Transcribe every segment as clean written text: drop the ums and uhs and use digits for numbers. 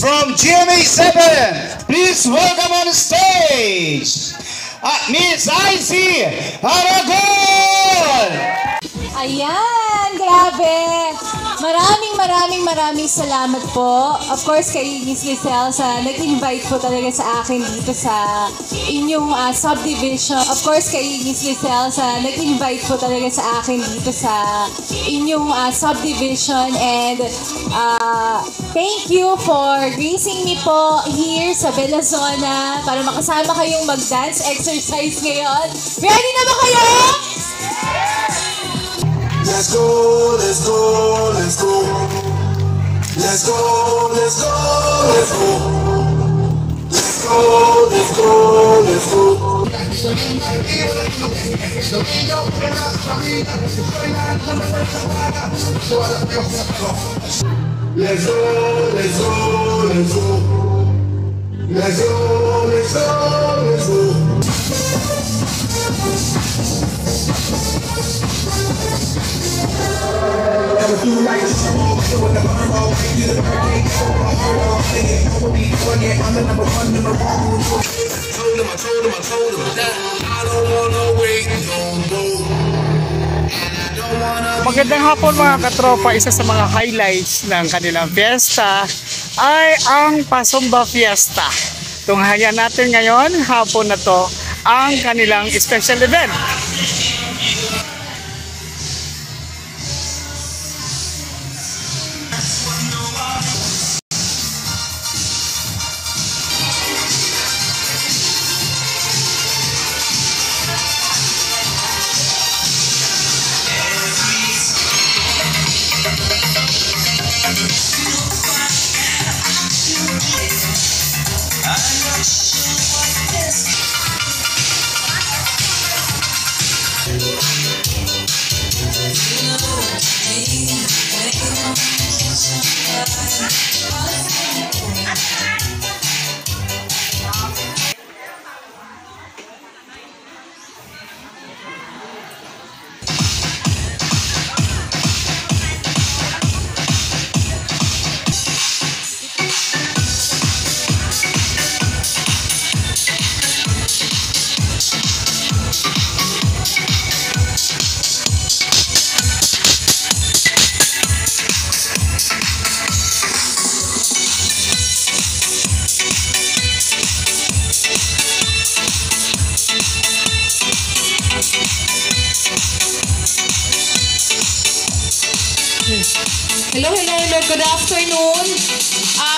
from GMA7. Please welcome on stage, Miss Icy Aragon! Ayan, grabe! Maraming salamat po. Of course, kay Miss Lizelle sa nag-invite po talaga sa akin dito sa inyong subdivision. Of course, kay Miss Lizelle sa nag-invite po talaga sa akin dito sa inyong subdivision. And thank you for gracing me po here sa Bella Zona para makasama kayong mag-dance exercise ngayon. Ready na ba kayo? Let's go, let's go, let's go. Let's go, let's go, let's go. Let's go, let's go, let's go. Let's go, let's go, let's go. Let's go, let's go, let's go. Magandang hapon mga katropa. Isa sa mga highlights ng kanilang fiesta ay ang Pasumba Fiesta. Tunghayan natin ngayon, hapon na to, ang kanilang special event. Hello, good afternoon.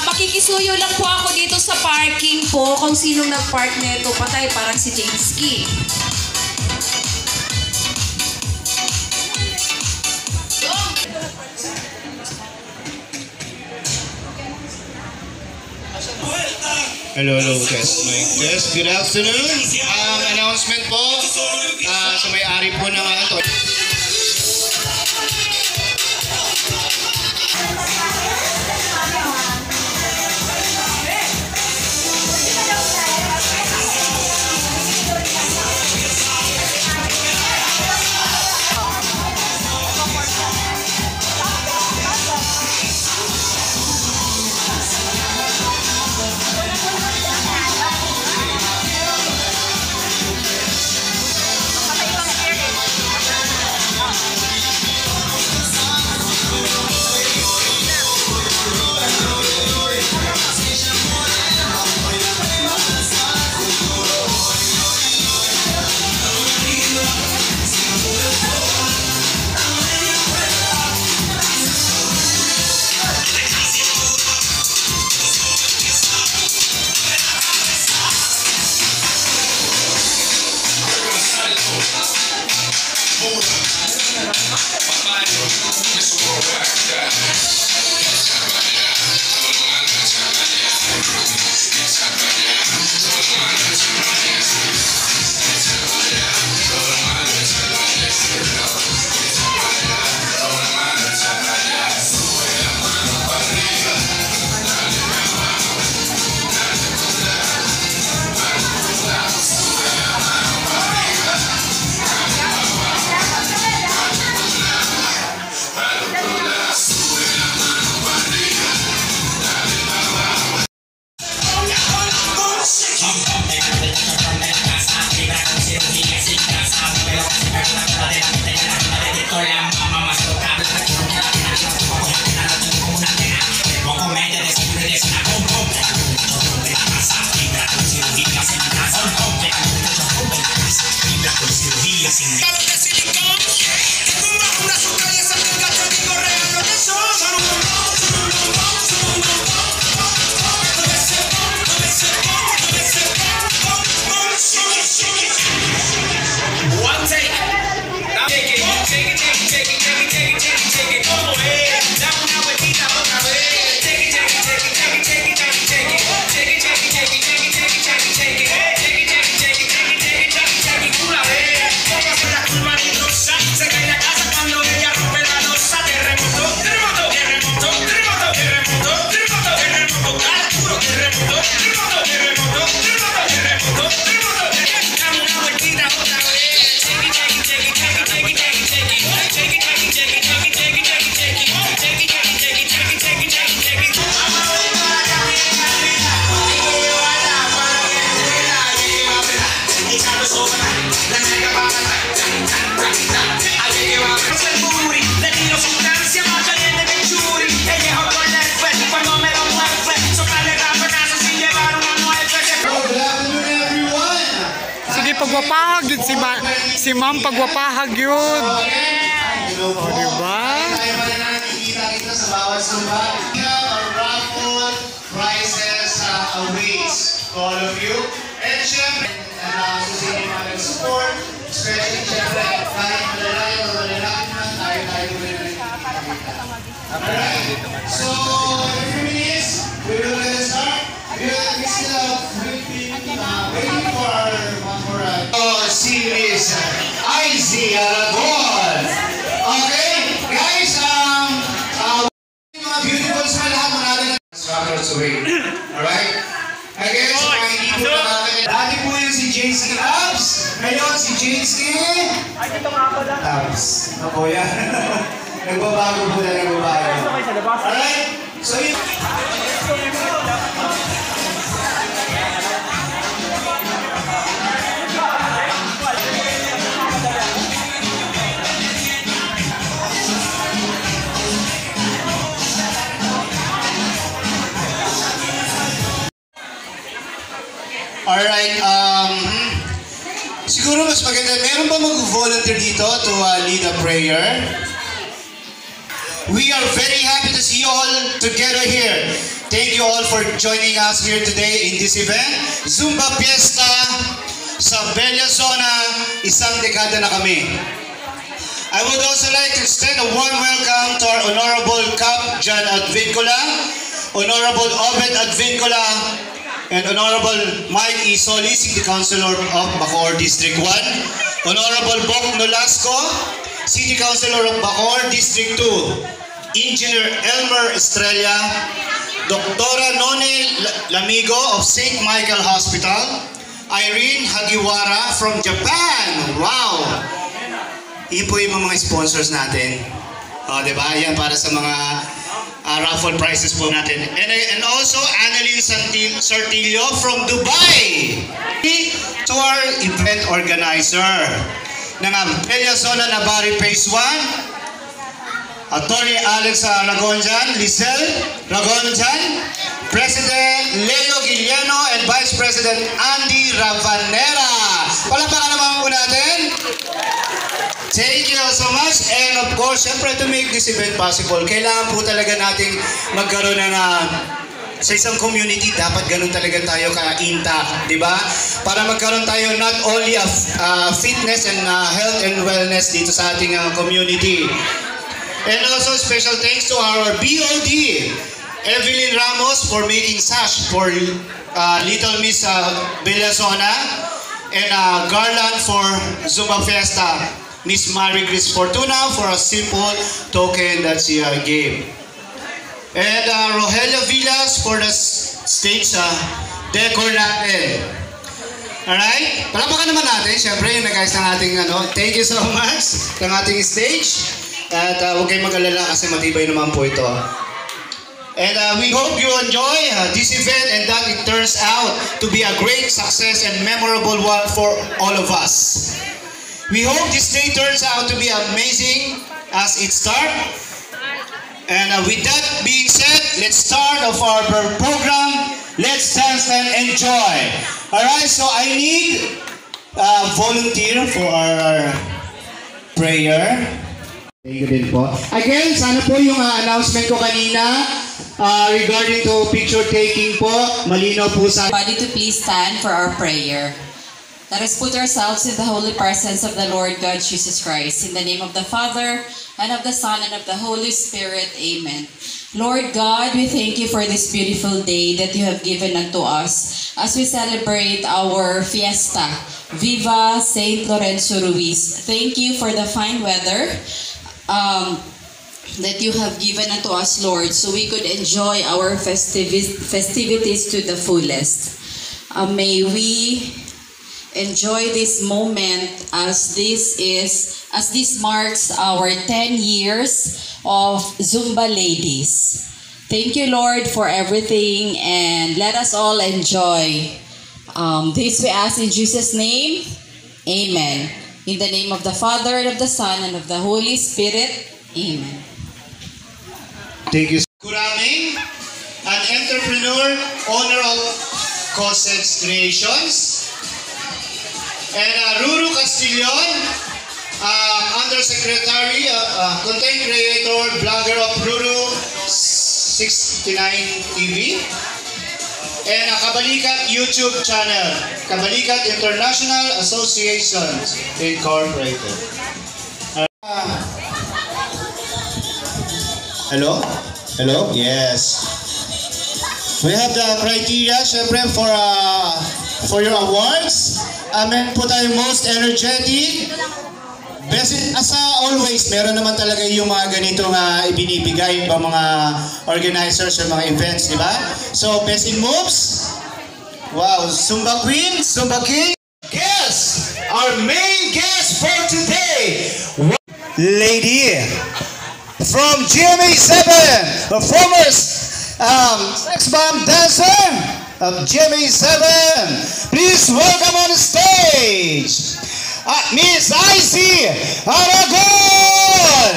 Makikisuyo lang po ako dito sa parking po kung sinong nag-park nito. Patay, parang si James Key. Hello, test mic. Yes, good afternoon. Announcement po sa may-ari po ng One take. Now take it, take it, take it, take it, take it, take it, take it, take it. Como es? Dame una vueltita otra vez. Take it, take it, take it, take it, take it, take it, take it. Take it, take it, take it, take it, take it, take it, take it. Take it, take it, take it, take it, take it, take it, take it. Una vez. Como hace la curva nitrosa. Se cae la casa cuando ella rompe la losa. Terremoto, terremoto, terremoto, terremoto, terremoto, terremoto, terremoto. Dale puro terremoto, terremoto, terremoto, terremoto, terremoto, terremoto. Dame una vueltita otra vez. Sige, pagwapahag yun si ma'am, pagwapahag yun. O, diba? Tayo pa rin nakikita kita sa bawat sumba. We have our raffle prizes awaits to all of you. And syempre, kung sino yung mga nag-support, especially syempre, kahit malalaki o malalaki naman, tayo rin nakikita. Alright? So, in a few minutes, we will get start. We still waiting for one more series, Izzy Aragon. Okay, guys, mga beautiful sa lahat, manalo na structures away. Alright? Again, sa mga hindi po nakakita. Dati po yun si JC Abs. Ngayon si JC Abs. Ako yan. Nagbabago po na nagbabago. Alright? So yun. Alright, siguro mas maganda, meron ba mag-volunteer dito to lead a prayer? We are very happy to see you all together here. Thank you all for joining us here today in this event. Zumba Fiesta sa Bella Zona, isang dekada na kami. I would also like to extend a warm welcome to our Honorable Cap John Advincula, Honorable Obed Advincula, and Honorable Mike Isoli, City Councilor of Bacoor District 1, Honorable Bok Nolasco, City Councilor of Bacoor District 2, Engineer Elmer Estrella, Dr. None Lamigo of St. Michael Hospital, Irene Hagiwara from Japan. Wow! Iyan po yung mga sponsors natin. Diba? Yan para sa mga raffle prizes po natin. And also, Annalyn Sartillo from Dubai. To our event organizer ng Bella Zona Nabari Phase 1, Attorney Alex Ragonjan, Lizelle Ragonjan, President Leo Guiliano, and Vice President Andy Ravanera. Palakpakan naman po natin. Thank you so much. And of course, syempre to make this event possible, kailangan po talaga nating magkaroon na sa isang community, dapat ganun talaga tayo ka-intact, di ba? Para magkaroon tayo not only of fitness and health and wellness dito sa ating community. And also special thanks to our BOD, Evelyn Ramos, for making sash for Little Miss Bella Zona, and Garland for Zumba Fiesta. Miss Marie Grace Fortuna for a simple token that she gave. And Rogelia Villas for the stage decor natin. Alright? Palakpakan naman natin. Siyempre, yung nag-ayos ng ating thank you so much ng ating stage. At huwag kayong mag-alala kasi matibay naman po ito. And we hope you enjoy this event and that it turns out to be a great success and memorable one for all of us. We hope this day turns out to be amazing as it starts. And with that being said, let's start off our program. Let's dance and enjoy. Alright, so I need volunteer for our prayer. Thank you din po. Again, sana po yung announcement ko kanina regarding to picture taking po, malinaw po sa... Everybody to please stand for our prayer. Let us put ourselves in the holy presence of the Lord God Jesus Christ. In the name of the Father, and of the Son, and of the Holy Spirit. Amen. Lord God, we thank you for this beautiful day that you have given unto us as we celebrate our fiesta. Viva Saint Lorenzo Ruiz. Thank you for the fine weather that you have given unto us, Lord, so we could enjoy our festivities to the fullest. May we enjoy this moment as this marks our 10 years of Zumba Ladies. Thank you, Lord, for everything, and let us all enjoy. This we ask in Jesus' name. Amen. In the name of the Father, and of the Son, and of the Holy Spirit. Amen. Thank you. Kuraming, an entrepreneur, owner of Cossets Creations. And Ruru Castillon, Undersecretary, Content Creator, Blogger of Ruru 69 TV. And Kabalikat YouTube channel, Kabalikat International Association Incorporated. Hello? Hello? Yes. We have the criteria, syempre, for your awards. Meron po tayo most energetic. Best, as always, meron naman talaga yung mga ganitong ibinibigay ng mga organizers or mga events, di ba? So, best in moves. Wow, Zumba Queen, Zumba King. Guest, our main guest for today. Lady from GMA7, the former sex bomb dancer of GMA7. Please welcome on the stage, Miss Icy Aragon.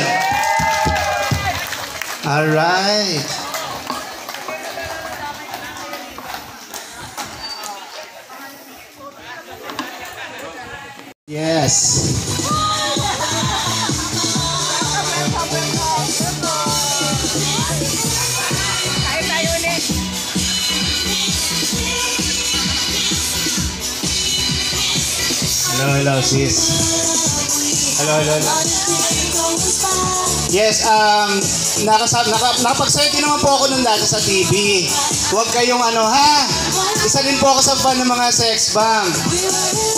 All right. Yes. Hello, sis. Hello. Yes, nakapag-site naman po ako nung dati sa TV. Huwag kayong isa din po ako sa fan ng mga sex bomb.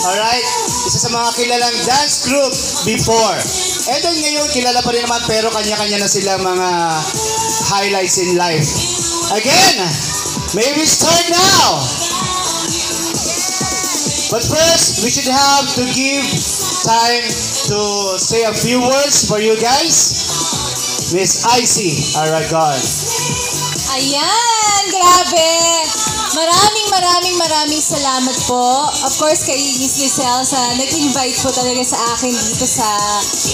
Alright? Isa sa mga kilalang dance group before. And then ngayon, kilala pa rin naman pero kanya-kanya na sila mga highlights in life. Again, may we start now? But first, we should have to give time to say a few words for you guys. Miss Icy Aragon. Ayan, grabe. Maraming salamat po. Of course, kay Miss Lizelle sa nag-invite po talaga sa akin dito sa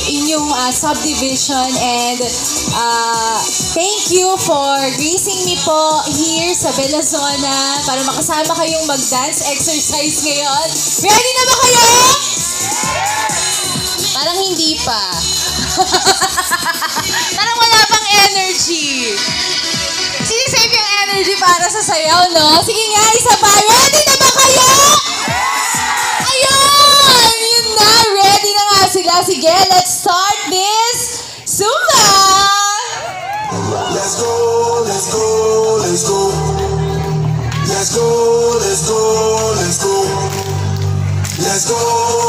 inyong subdivision. And thank you for gracing me po here sa Belazona para makasama kayong mag-dance exercise ngayon. Ready na ba kayo? Parang hindi pa. Parang wala pang energy. Sinisave yung energy para sa sayaw, no? Sige nga, isa pa. Ready na ba kayo? Ayun! Yun na. Ready na nga sila. Sige, let's start this Zumba! Let's go, let's go, let's go. Let's go, let's go, let's go. Let's go,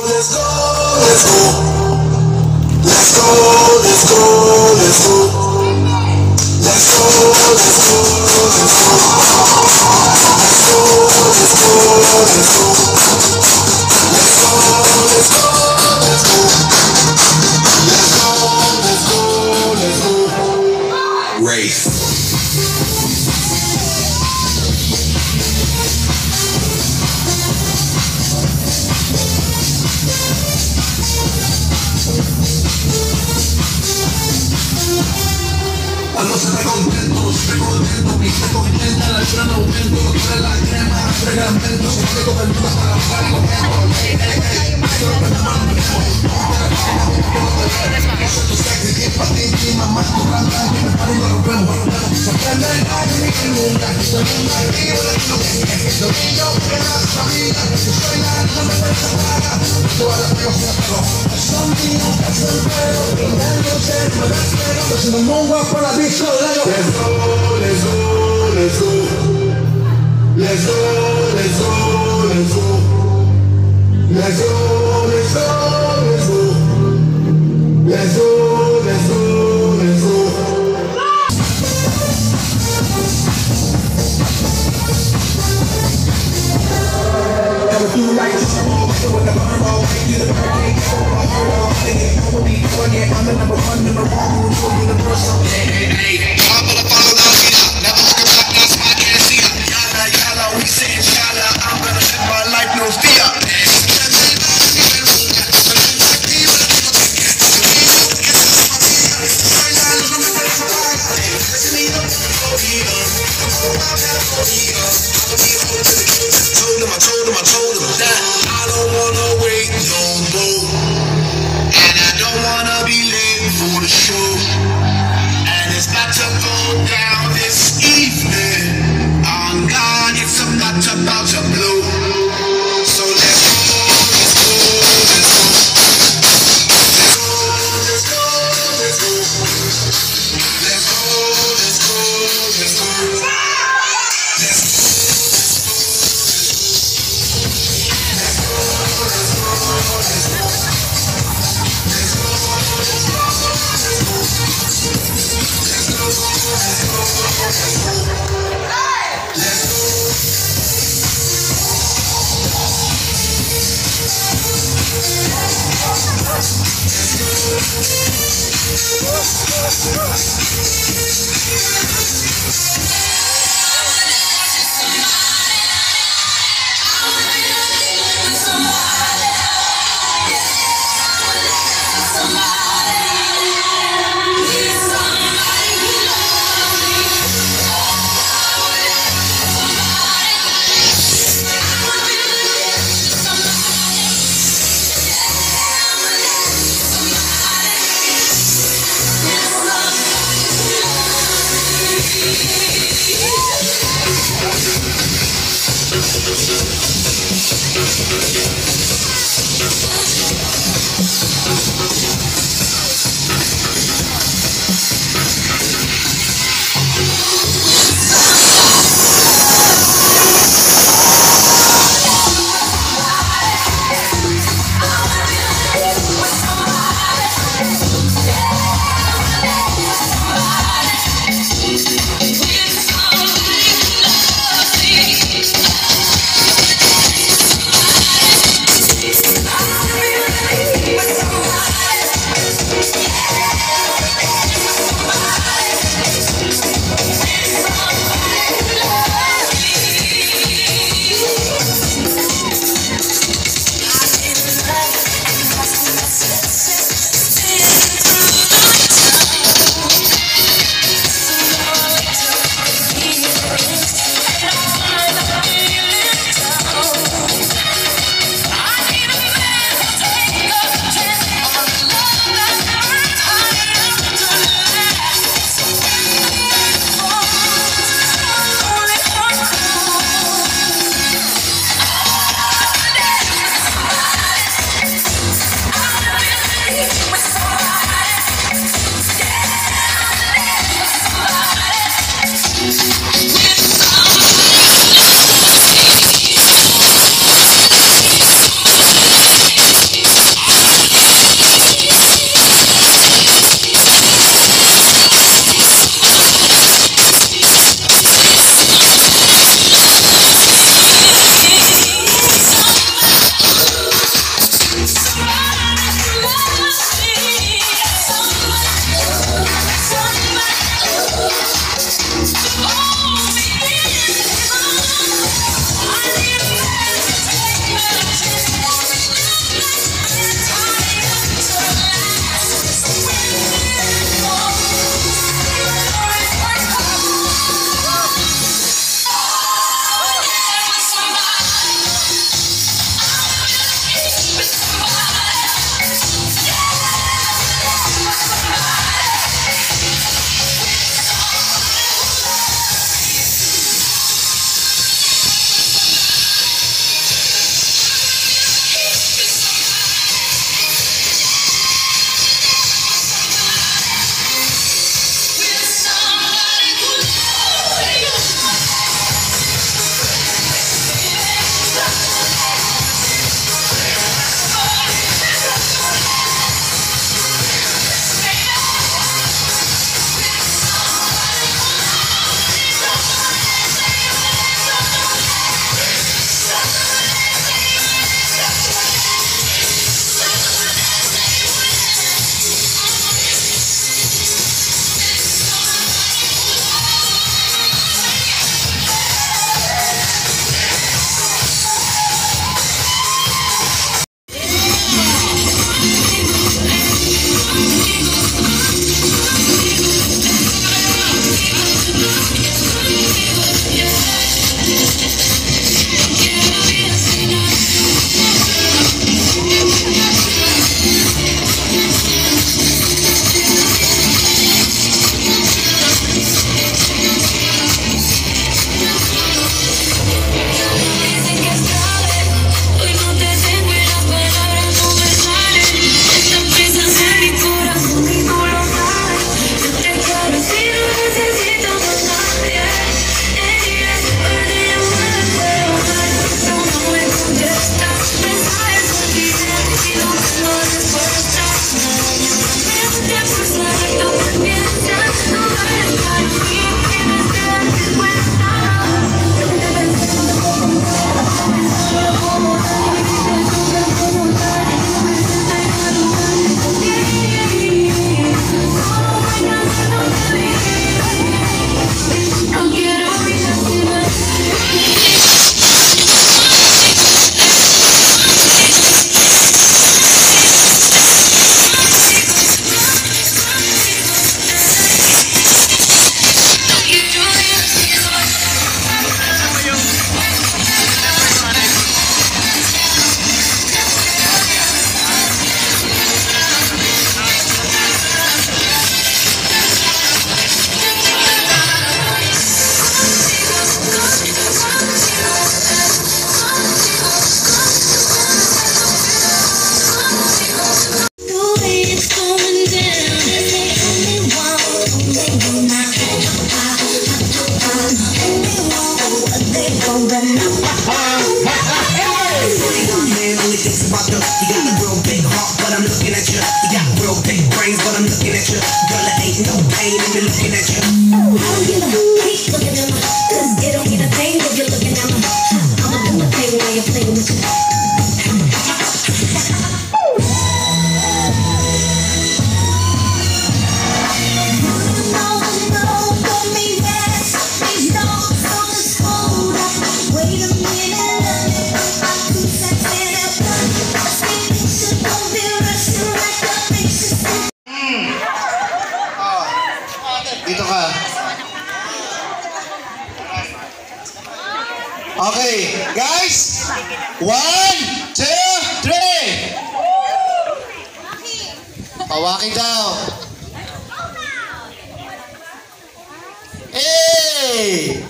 let's go, let's go. Let's go, let's go, let's go. Let's go, let's go, let's go. Let's go, let's go, let's go. Let's go, let's go, let's go. Let's go, let's go, let's go. Race. Cuando siempre contento, mi se contenta, la altura no aumento, lo que la crema, regamento, siempre cobertura para bajar y Let's go, let's go, let's go. Let's go, let's go, let's go. Let's go, let's go, let's go. Let's go, let's go, let's go. Never do right, just a roll with the burn roll. Do the burn, I'm the number one in the wrong room, so universal. Top of the follow the leader. Never looking back, that's my can't see her. Yalla, yalla, we say inshallah. I'm gonna live my life, no fear. I told him that I don't wanna wait no more. And I don't wanna be late for the show. And it's about to go down this evening. On God, it's about to blow. So let's go, let's go, let's go. Let's go, let's go, let's go. Let's go, let's go, let's go. looking at you. I don't give a keep looking at my, cause it don't mean a thing if you're looking at my. I'ma do my thing while you're playing with you. Dito ka. Okay, guys. 1, 2, 3. Pawakin daw. Hey!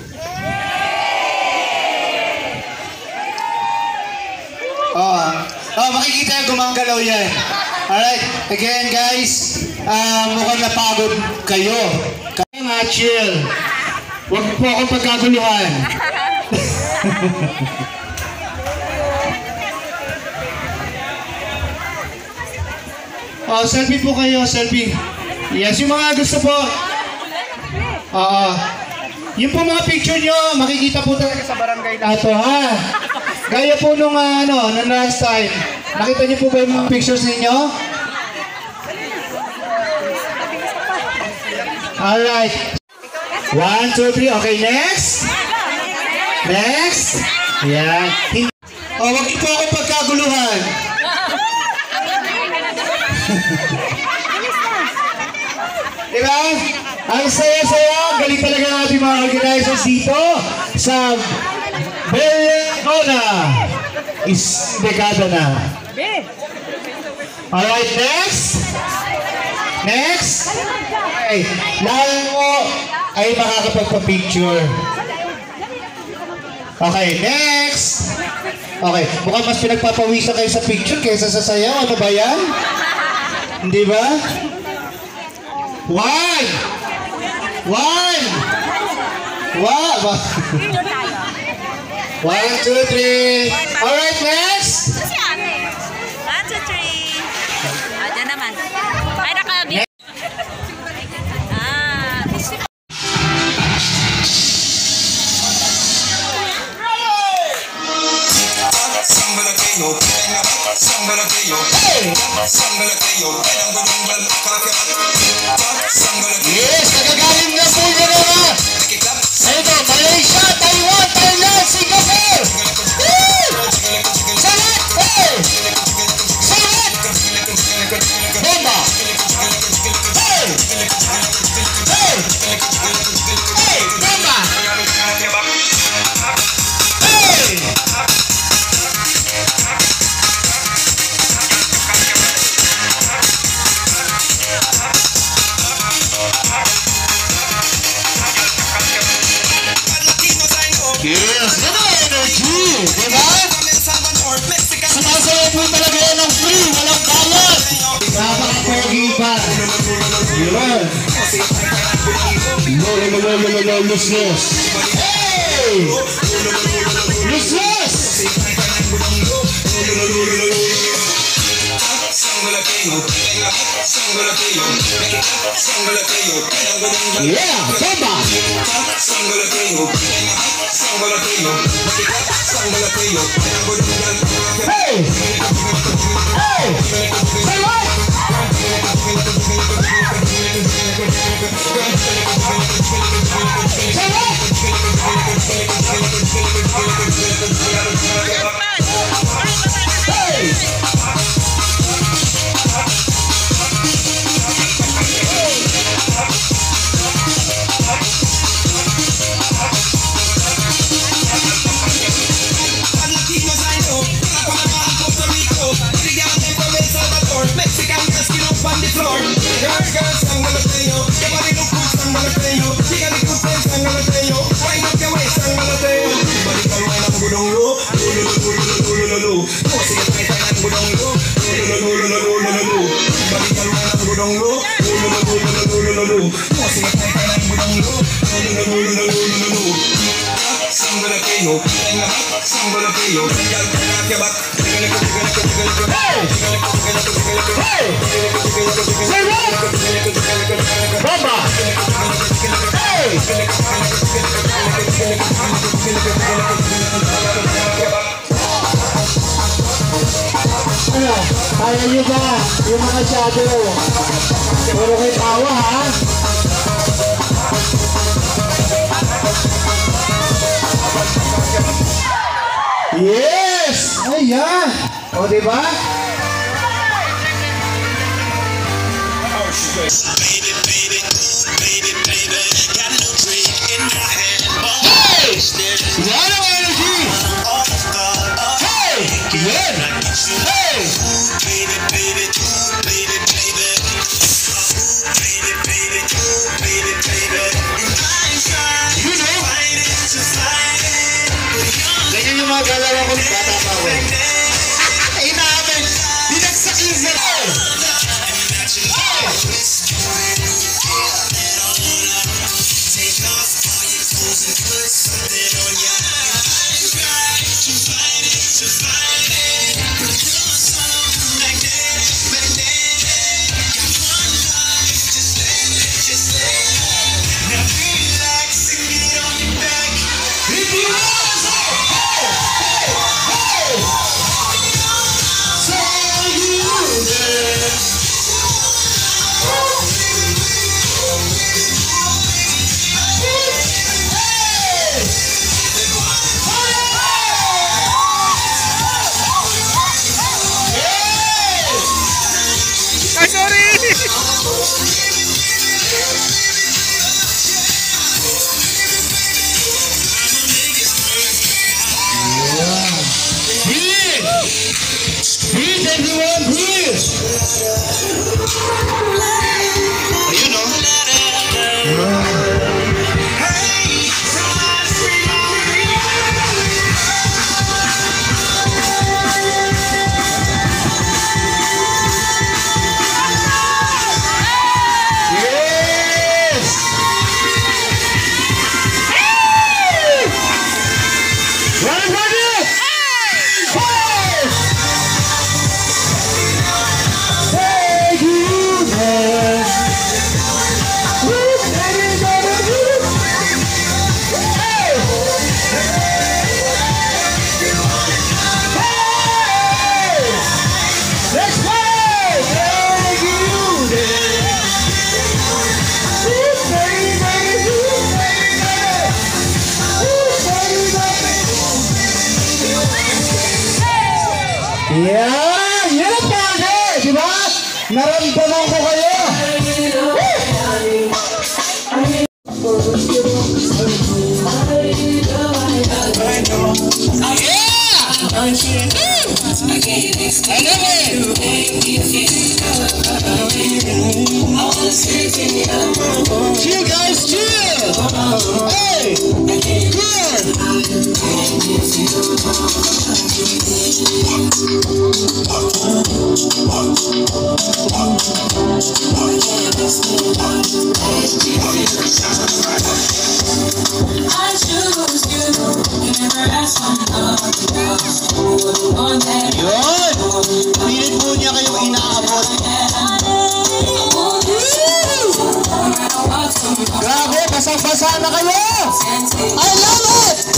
Makikita yung gumagalaw yan. Alright, again guys, mukhang napagod kayo. Kaya nga, chill. Huwag po akong pagkaguluhan. Selfie po kayo, selfie. Yes, yung mga gusto po. Yung po mga picture nyo, makikita po talaga sa barangay lahat to, ha? Gaya po nung nung last time. Nakita niyo po ba yung mga pictures ninyo? Alright. 1, 2, 3. Okay, next. Next. Ayan. Wag niyo po ako pagkaguluhan. Diba? Ang saya-saya. Galing talaga natin mga organizers dito sa Bellona. Is dekada na. Alright, next. Next. Okay. Lahat mo ay makakapagpa-picture. Okay, next. Okay, mukhang mas pinagpapawisan kayo sa picture kaysa sa sayaw. Ano ba yan? Hindi ba? 1. 1. Wow. 1, 2, 3. Alright, next. Si ate. 1, 2, 3. Diyan naman. Ay, nakabi. Yes, nagagaling na po yun na. Ito, Malaysia, Taiwan, Thailand, Singapore. Salat! Hey! Salat! Bomba! Hey! Hey! Hey! Bomba! Hey! Yes, ano energy, di ba? Sumasayaw po talaga yan ng free, walang bayad. Napaka-pogi pa. Yun. Lus-lus. Hey! Lus-lus! Yeah, bomba! Hey! Hey! Say what? Say what? Hey! Bomba! Ano? Kaya nyo ba yung mga shadow? Puro kayo tawa, ha? Yes! Ayan! O, diba? Hey! Yan ang energy! Hey! Yan! Hey! Ganyan yung mga galaw ko ng bata pa ako. Ay namin! Dinagsak yung zero! Ay, sorry! Breathe! Breathe, everyone, breathe! Ayun, oh. Yes! Run, run it! Hey! Thank you, man. Let's go! Thank you, yeah! Yan ang partner! Di ba? Naramdaman ko kayo! Chill, guys, chill! Hey! Good! Yun! Pilit po niya kayong inaabot. Grabe, basang-basa na kayo! I love it!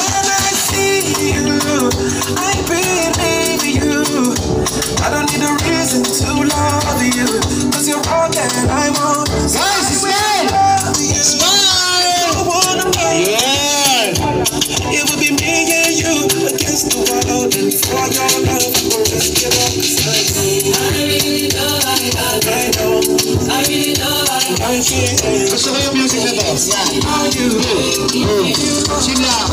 When I see you, I believe you. I don't need a reason to love you, 'cause you're all that I want. Guys, smile! Smile! Yeah! It would be me and you against the world, and for your love, I will risk it all. 'Cause I know, I can't. Gusto ko yung music na to. Yan. Sing lang.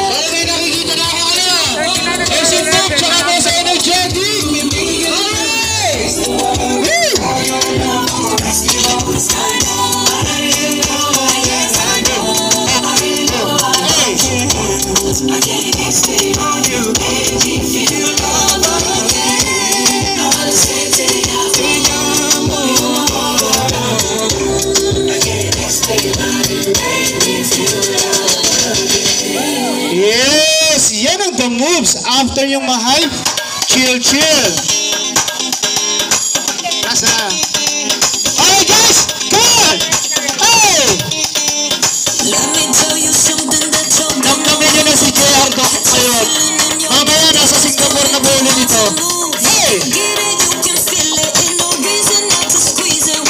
Para may nakikita na ako kanina. Jason Pop, tsaka mo sa energetic. Alright! Woo! after yung ma-hype, chill. Nasa? Alright guys, come on! Hey! Damdamin nyo na si JR Doc ngayon. Mamaya nasa Singapore na bulo nito. Hey!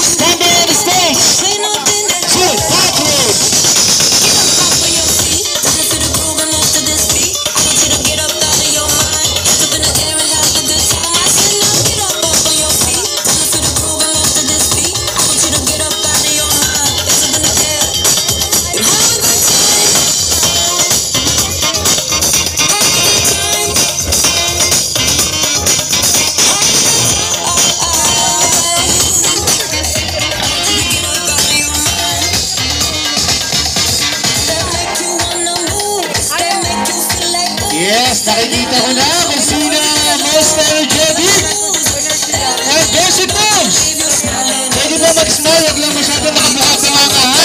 Stand there on the stage! Chill, backward! Yes, nakikita ko na kung sino most energetic. And there's it moves. Pwede ba mag-smile? Huwag lang masyado nakabuhat sa mga ha.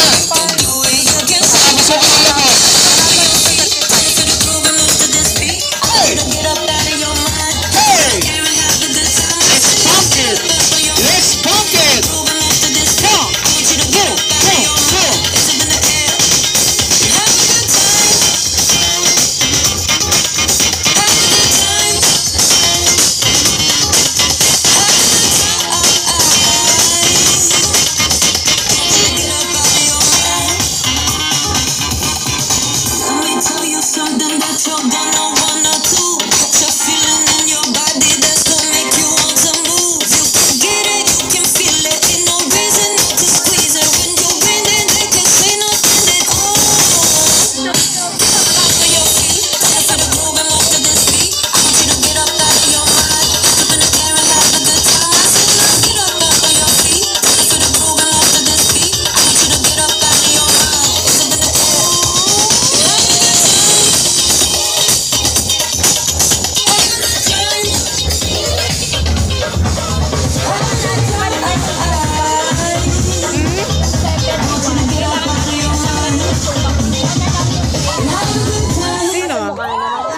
Nakabusok ka na po. Hey! Hey! Let's pump it. Let's pump it. Go.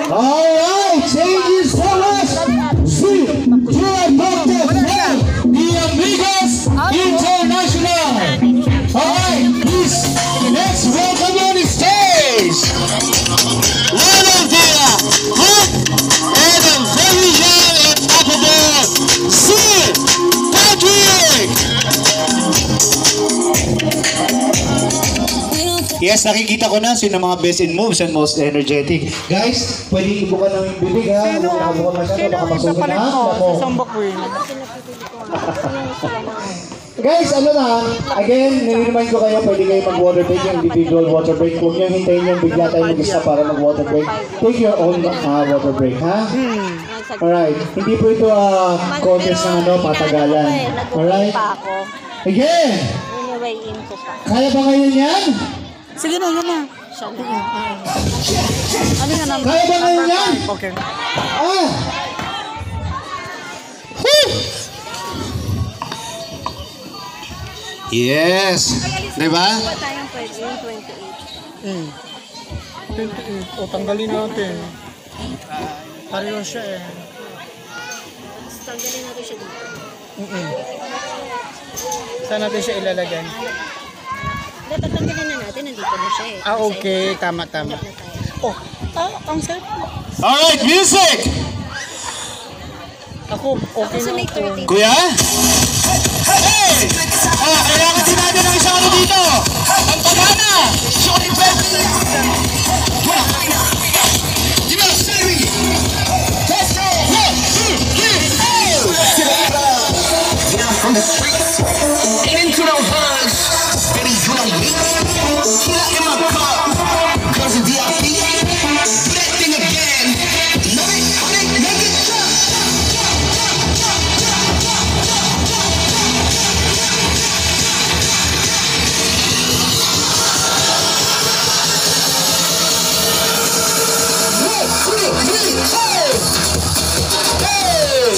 Alright, changes for us. See, the Amigos International. Alright, please, let's welcome on the stage. One of the hot and very young and affable, Sir Patrick. Yes, nakikita ko na sino mga best in moves and most energetic. Guys, pwede ibukan ng bibig ha. Huwag nakabukan masyado, baka masukin na. Guys, ano na, again, nire-remind ko kayo, pwede kayo mag-water break, yung individual water break. Huwag nyo hintayin yung bigla tayo mag-isa para mag-water break. Take your own water break, ha? Alright, hindi po ito contest ng patagalan. Alright? Again! Kaya ba ngayon yan? Sige na, yan na. Kaya ba ngayon yan? Okay. Yes! Diba? Tayong pwede yung 28. 28. O, tanggalin natin. Pareho siya eh. Tanggalin natin siya dito. Saan natin siya ilalagay? Tatanggalin na natin, nandito na siya eh. Okay. Tama. Oh, ang sarap. Alright, music! Ako, okay na ako. Kuya? Hey! Kailangan din natin ng isang ano dito! Ang pagana! Shorty Pet! Let's go! 1, 2, 3, go! From the streets into the hoods, baby, you know me. In my car, cause of VIP. Do that thing again. Make it jump. Hey!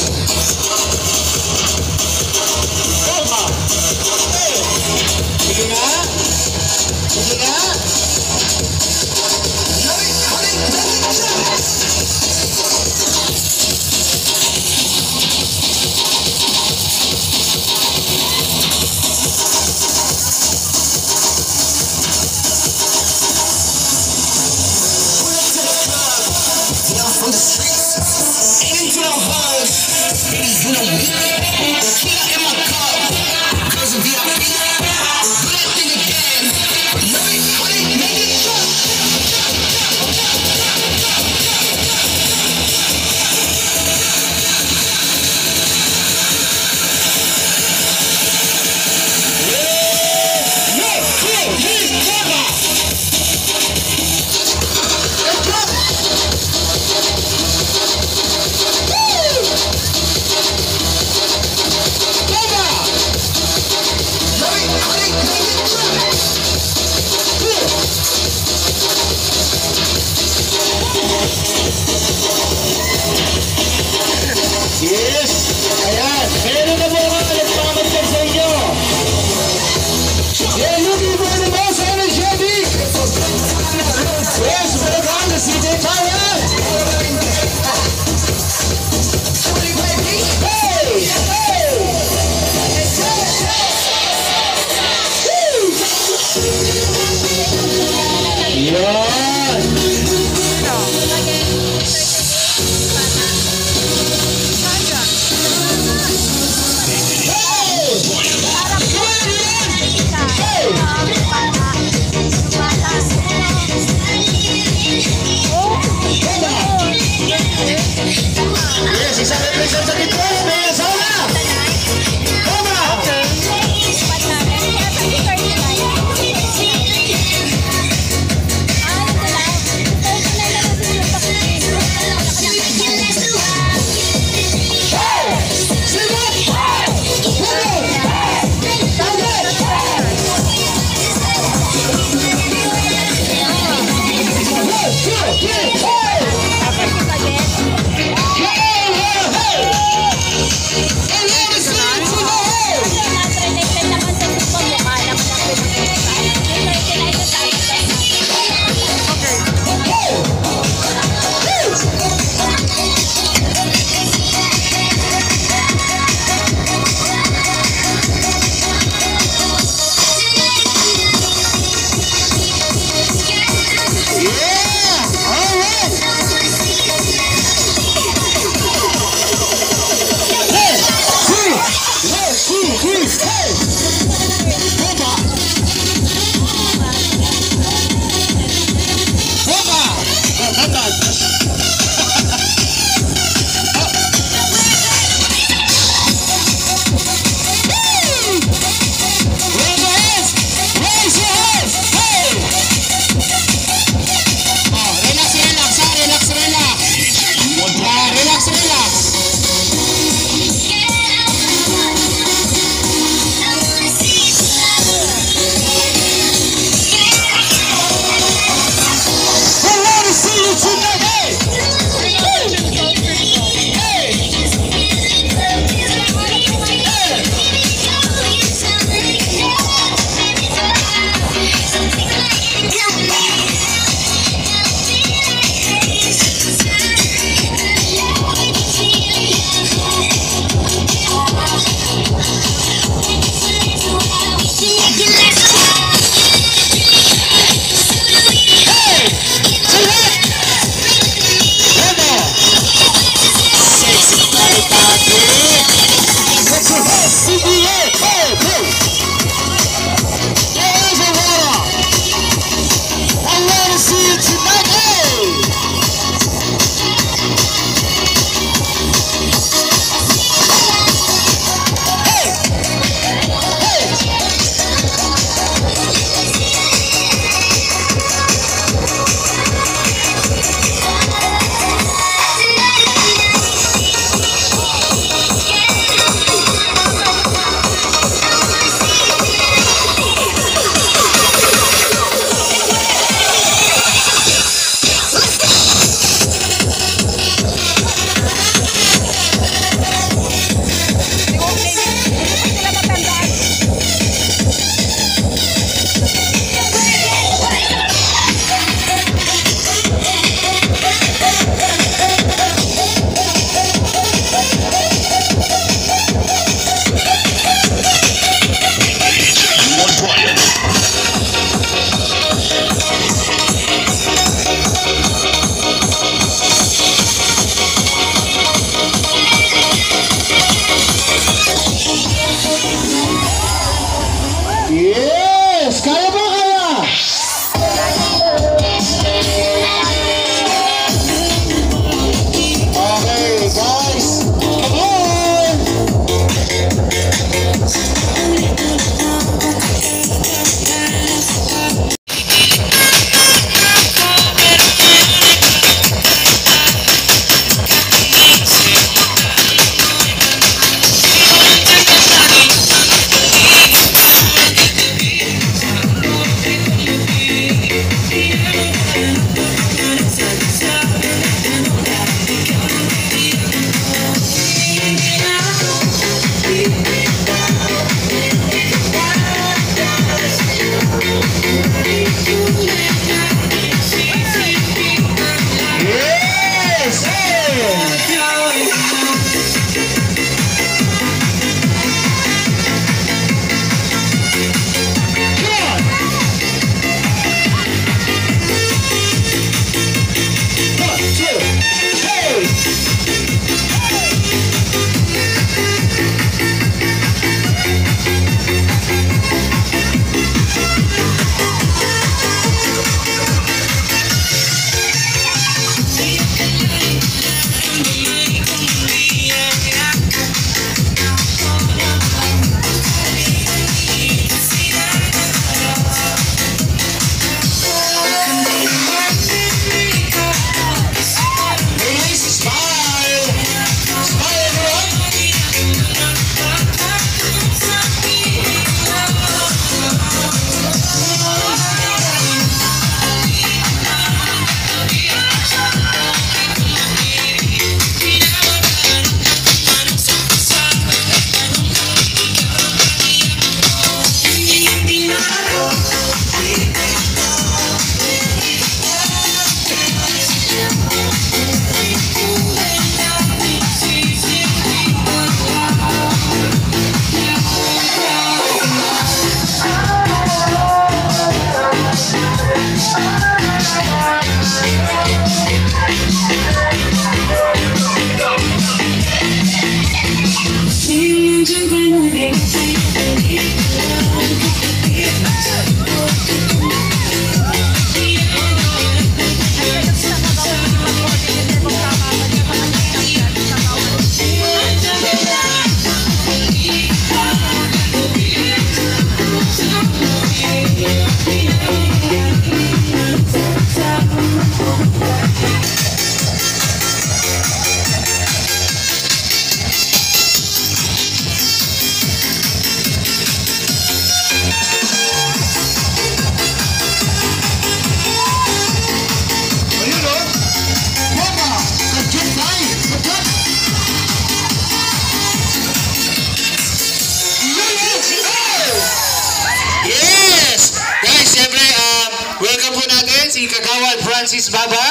Si Kagawad Francis Baba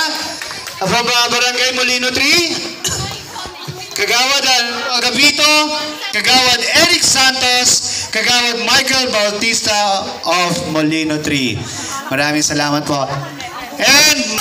from Barangay Molino 3, Kagawad Agapito, Kagawad Eric Santos, Kagawad Michael Bautista of Molino 3. Maraming salamat po. And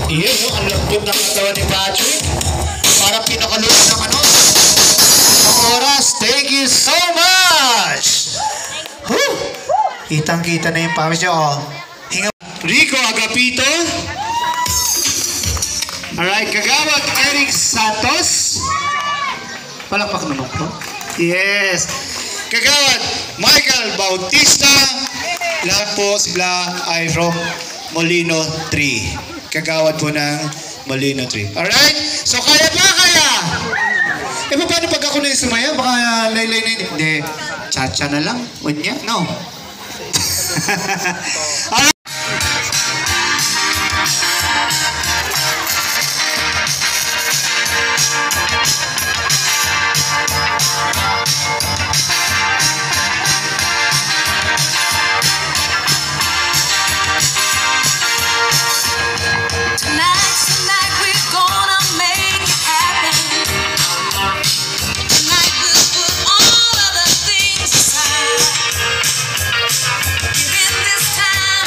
Iyon, no? Ang lambot ng katawan ni Patrick. Para pinakalunod ng ano? Ang oras. Thank you so much! Whew! Kitang-kita na yung pawis niyo, oh. Hinga. Rico Agapito. Alright, Kagawad Eric Santos. Palakpak naman po. Yes. Kagawad Michael Bautista. Lahat po sila ay from Molino 3. Kagawad po ng Molino 3. Alright? So, kaya ba? Kaya? Eh, paano pag ako na yung sumaya? Baka laylay na yun. Hindi. Cha-cha na lang. Unya? No. Alright. This time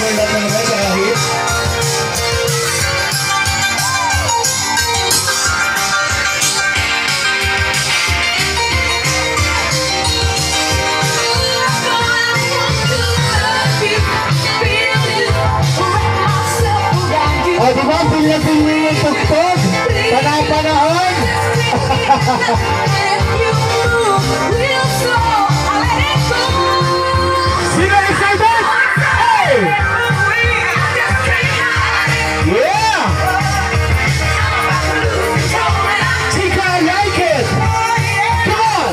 enjoy lahat ng guys sa kahit. O, diba? Feel na feel nyo yung tugtog. Panahon. Sino excited? Hey! Yeah! Tika, I like it! Come on!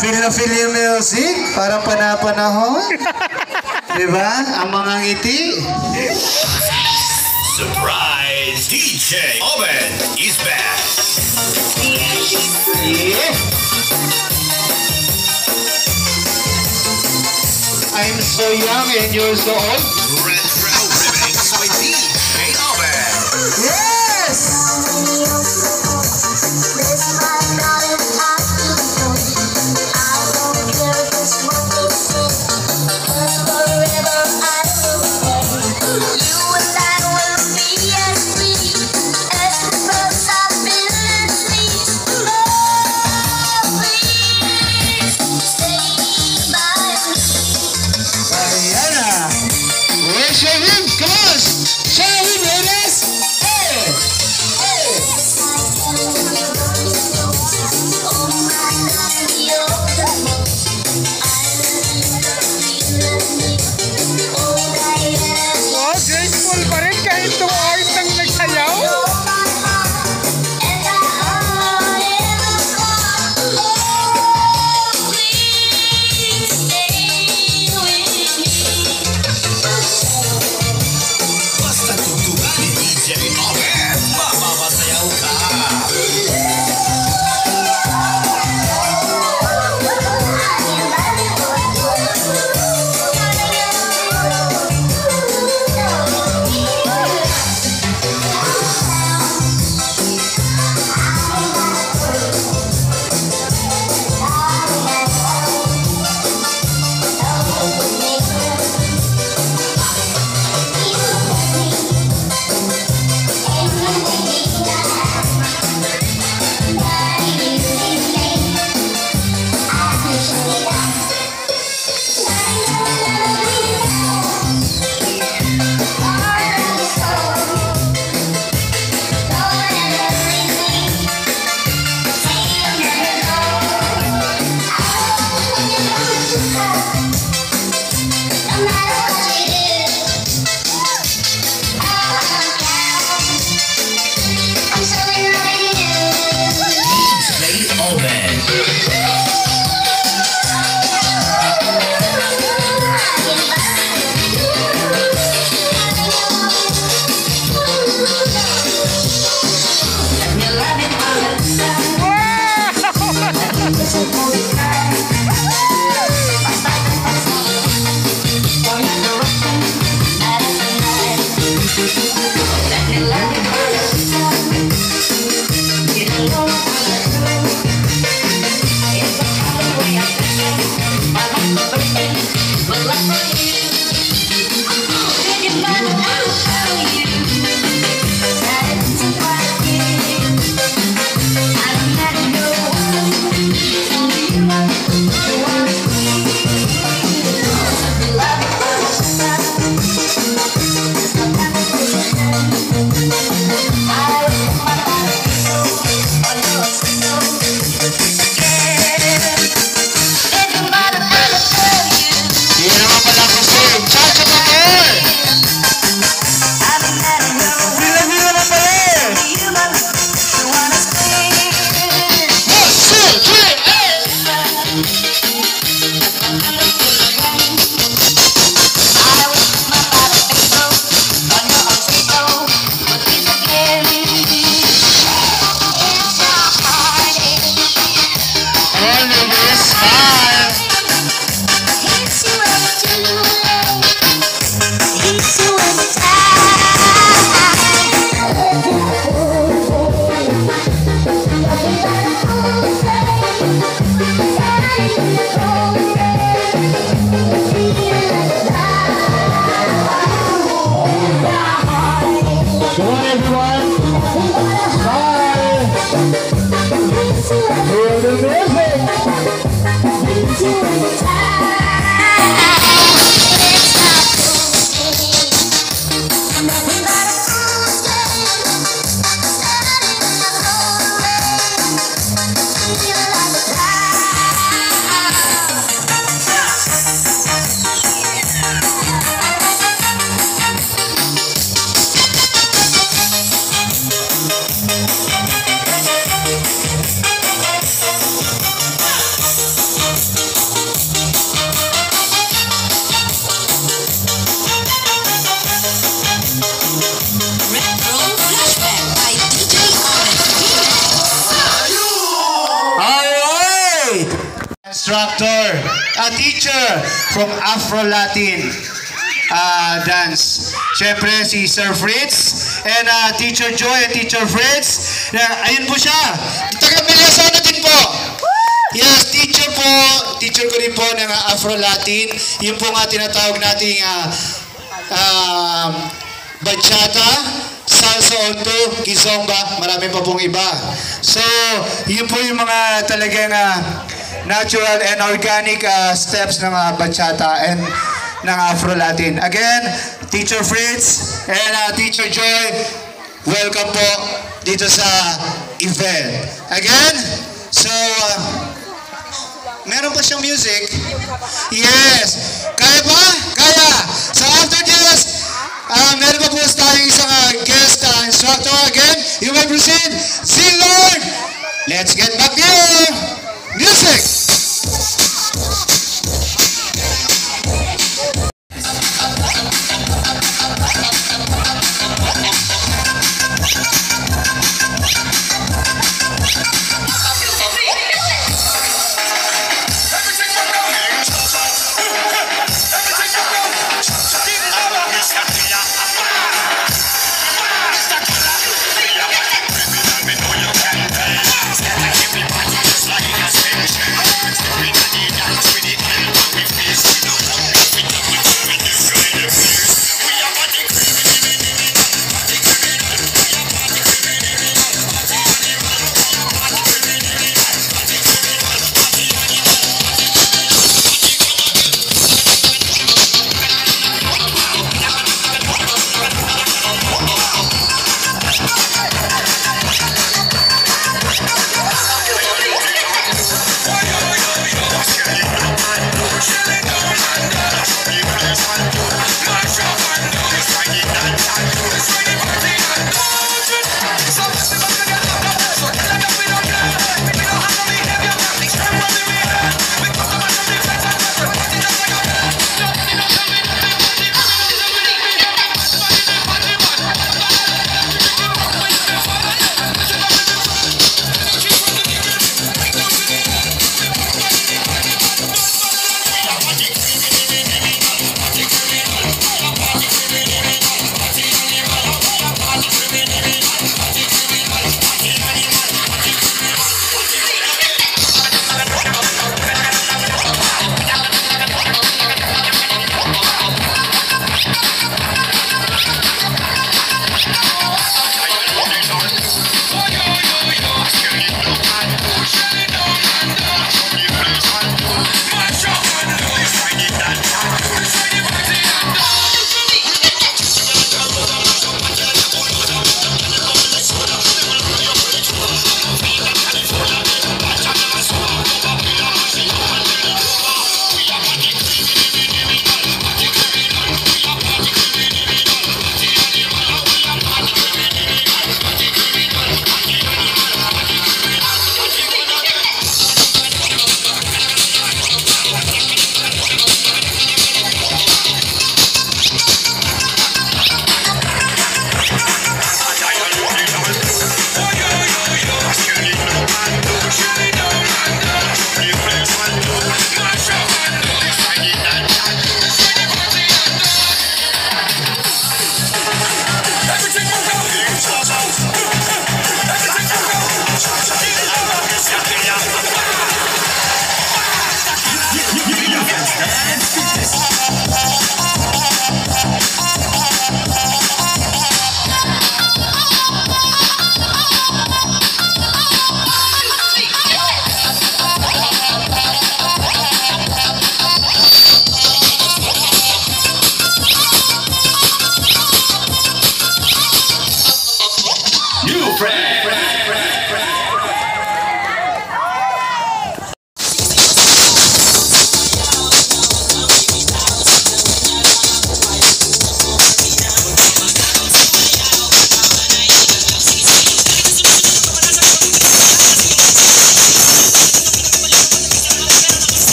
Feel na feel yung music, parang panapanahon. Diba? Ang mga ngiti. Surprise! DJ Owen is back. Yeah. I'm so young and you're so old. Retro Remix with DJ Owen. Yes! Bye! Feel the music! Instructor, a teacher from Afro-Latin dance. Siyempre si Sir Fritz and Teacher Joy and Teacher Fritz. Ayun po siya. Taga Meliasona din po. Yes, teacher po. Teacher ko rin po ng Afro-Latin. Yun po nga tinatawag nating bachata, salsa alto, kizomba, marami pa pong iba. So, yun po yung mga talagang natural and organic steps ng bachata and ng Afro-Latin. Again, Teacher Fritz and Teacher Joy, welcome po dito sa event. Again, so, meron pa siyang music? Yes! Kaya ba? Kaya! So after this, meron pa po tayong isang guest instructor. Again, you may proceed. Sing Lord! Let's get back here! Music!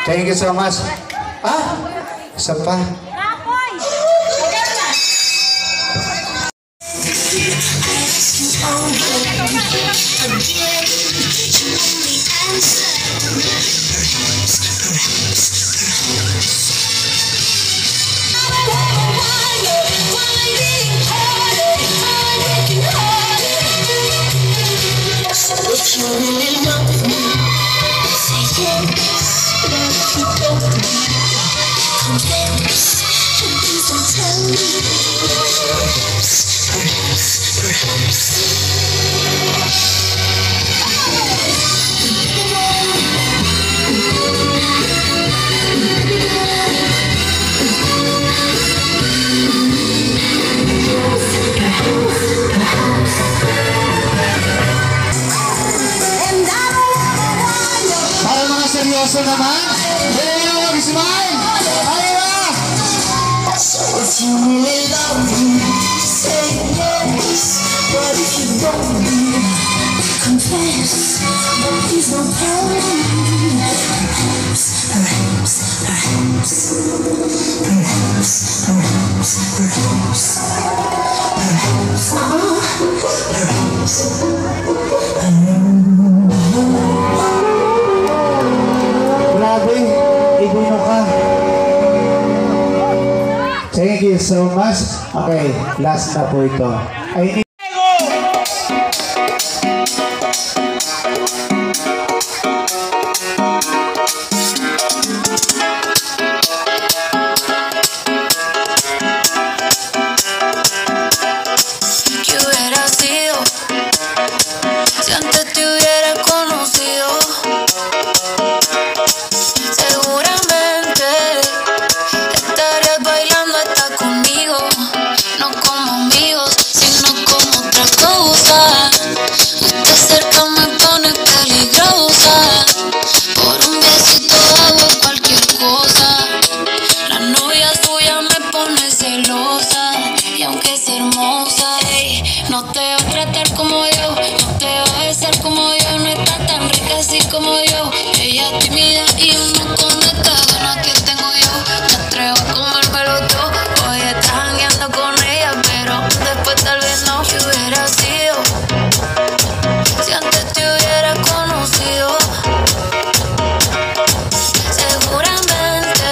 Thank you so much. Ah, isa pa. If you really love me, say yes, but if you don't, confess, and please don't tell me. Para mga seryoso naman, hey, smile! Ayun! If you really love me, say yes, but if you don't, confess, but please don't tell me. Grabe, ibuno ka. Thank you so much. Okay, last na po ito. Ay, ¿Qué hubiera sido si antes te hubiera conocido? Seguramente estarías bailando hasta conmigo, no como amigos, sino como otra cosa. Usted cerca me pone peligrosa, por un besito hago cualquier cosa. La novia suya me pone celosa, y aunque es hermosa, ey, no te va a tratar como yo, no te va a besar como yo, no está tan rica así como yo. Ella es tímida y uno con esta gana que tengo yo, me atrevo a comérmelo todo. Hoy estás jangueando con ella, pero después tal vez no. ¿Qué hubiera sido si antes te hubiera conocido? Seguramente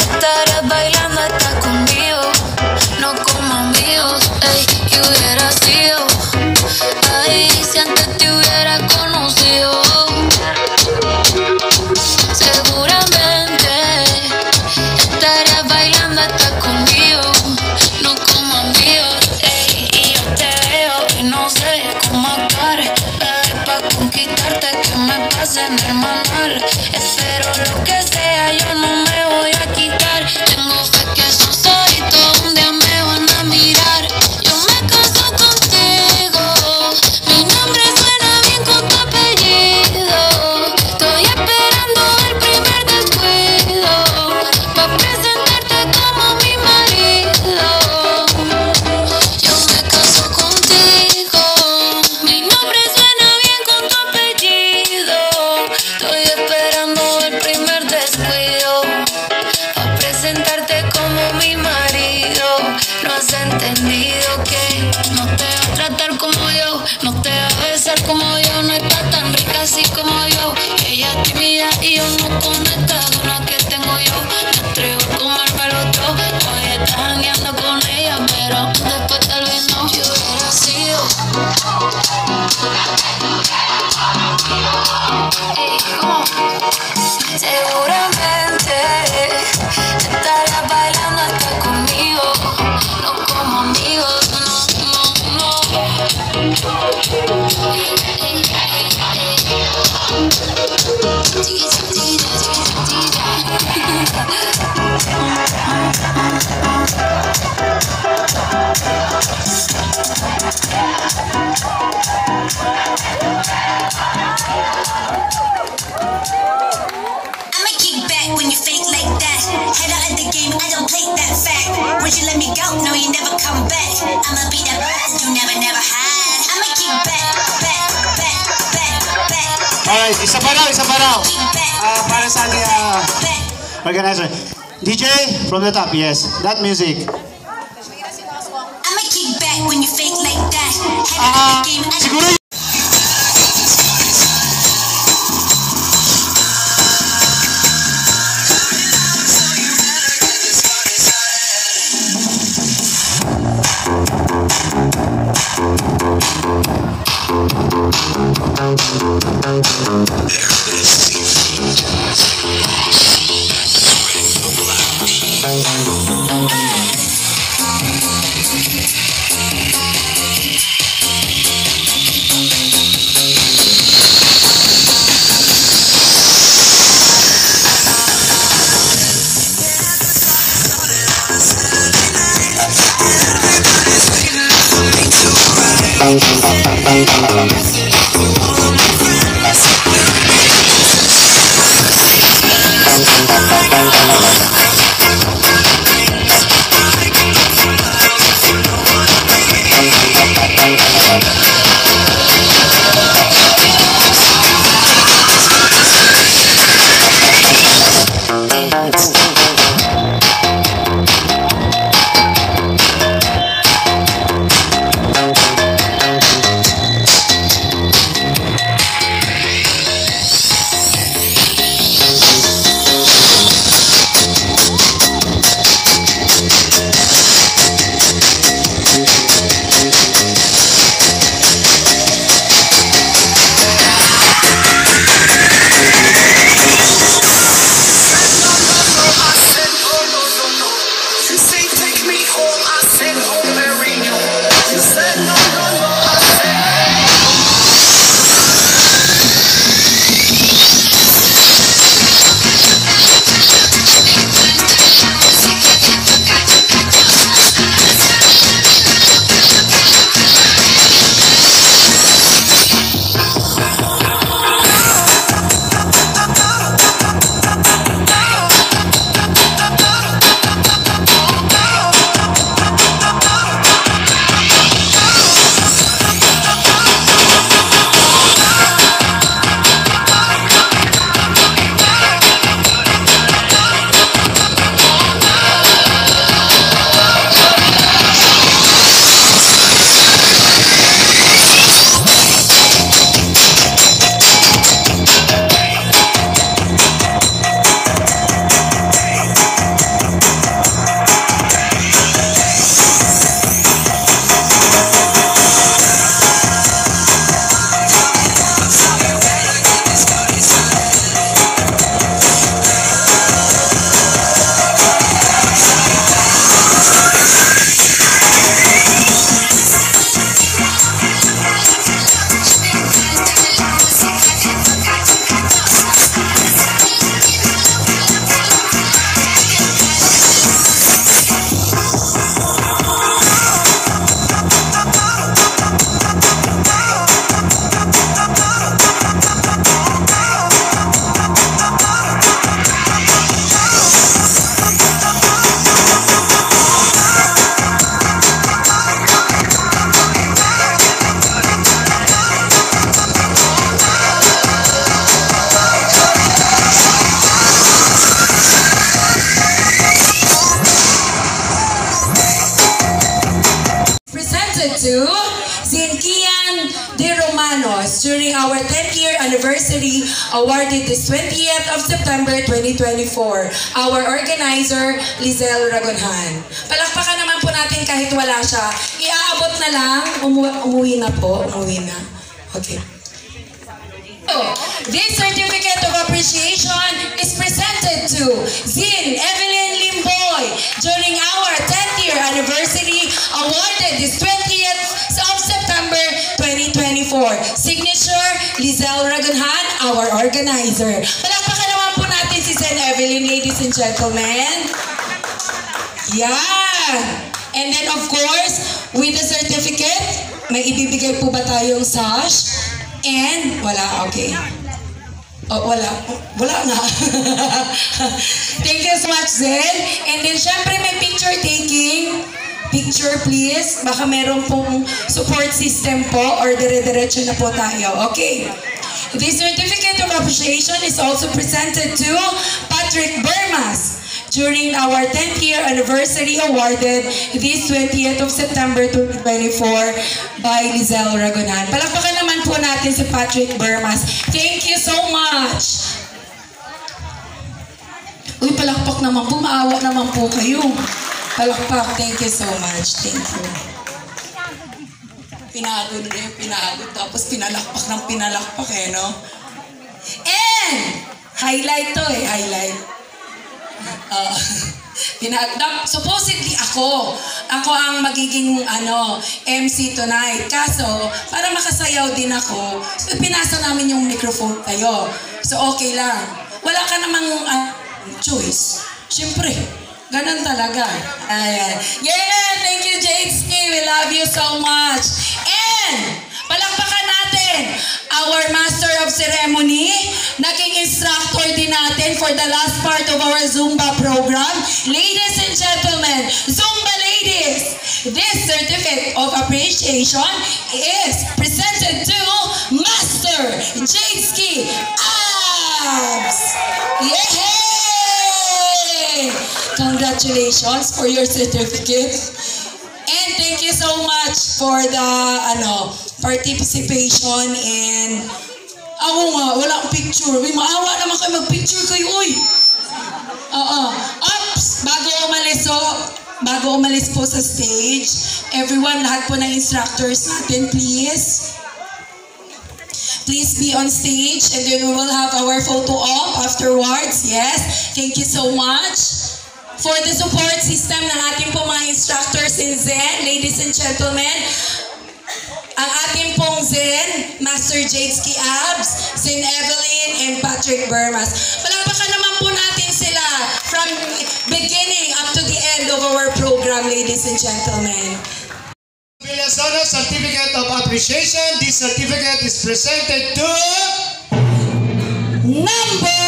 estarías bailando hasta conmigo, no como amigos. Ey, ¿qué hubiera sido? Ay, si antes te hubiera conocido. Seguramente estarías bailando hasta conmigo, no como amigos. Ey, y yo te veo y no sé cómo actuar, para conquistarte que me pase en el manual. Espero lo que sea, yo no me voy a quitar. Tengo fe que esos ojitos un día me van a mirar. Yo me caso contigo, mi nombre suena bien con tu apellido. Estoy esperando el primer descuido, pa' presentarte como mi marido. Yo me caso contigo, mi nombre suena bien con tu apellido. Estoy esperando el primer descuido, pa' presentarte como mi marido. No has entendido que no te va a tratar como yo, no te va a besar como yo, no está tan rica así como yo. Ella es tímida y yo no con esta gana que tengo yo, me atrevo a comérmelo todo. Hoy estás jangueando con ella, pero después tal vez no. ¿Qué hubiera sido? Ey, ¿cómo? Seguramente estarías bailando hasta conmigo, no como amigos, I'ma kick back when you fake like that. Head out of the game, I don't play that fact. Would you let me go? No, you never come back. I'ma be that that you never had. I'ma kick back, back, back, back, back. Alright, isa pa raw, isa pa raw. Kick back. Para sa ating organizer. DJ, from the top, yes. That music. I'ma kick back when you fake like that. Head out of the game, I Siguro to Zinkian De Romanos during our 10th year anniversary, awarded this 20th of September 2024. Our organizer, Lizelle Ragonhan. Palakpakan naman po natin kahit wala siya. Iaabot na lang. Umuwi na po. Umuwi na. Okay. This certificate of appreciation is presented to Zin Evelyn Limboy during our 10th year anniversary, awarded this 20th of September 2024. Signature, Lizelle Ragonhan, our organizer. Palakpakan naman po natin si Zin Evelyn, ladies and gentlemen. Yeah! And then of course, with the certificate, may ibibigay po ba tayong sash? And, wala, okay. Oh, wala na. Thank you so much, Zen. And then, syempre, may picture taking. Picture, please. Baka meron pong support system po or dire-diretso na po tayo. Okay. The certificate of appreciation is also presented to Patrick Bermas during our 10th year anniversary awarded this 20th of September 2024 by Lizelle Ragonan. Palakpakan naman po natin si Patrick Bermas. Thank you so much! Uy, palakpak naman po. Maawa naman po kayo. Palakpak. Thank you so much. Thank you. Pinagod na yung pinagod. Tapos pinalakpak ng pinalakpak eh, no? And, highlight to eh. Highlight. Supposedly ako ang magiging MC tonight. Kaso, para makasayaw din ako, so pinasa namin yung microphone kayo. So, okay lang. Wala ka namang choice. Siyempre, ganun talaga. Ayan. Yeah! Thank you, Jadesky. We love you so much. And, palakpakan natin our Master of Ceremony, naging instructor din natin for the last part of our Zumba program. Ladies and gentlemen, Zumba ladies, this certificate of appreciation is presented to Master Jadesky Abs. Yay! Congratulations for your certificate. And thank you so much for the participation in ako nga, wala akong picture. Uy, maawa naman kayo, mag-picture kayo, uy. Ups! Bago umalis po sa stage, everyone, lahat po ng instructors natin, please. Please be on stage and then we will have our photo op afterwards. Yes, thank you so much for the support system ng ating po mga instructors in Zen. Ladies and gentlemen, ang ating pong Zen, Master Jadesky Abs, Zen Evelyn, and Patrick Bermas. Palakpakan naman po natin sila from beginning up to the end of our program, ladies and gentlemen. Villasona Certificate of Appreciation. This certificate is presented to Number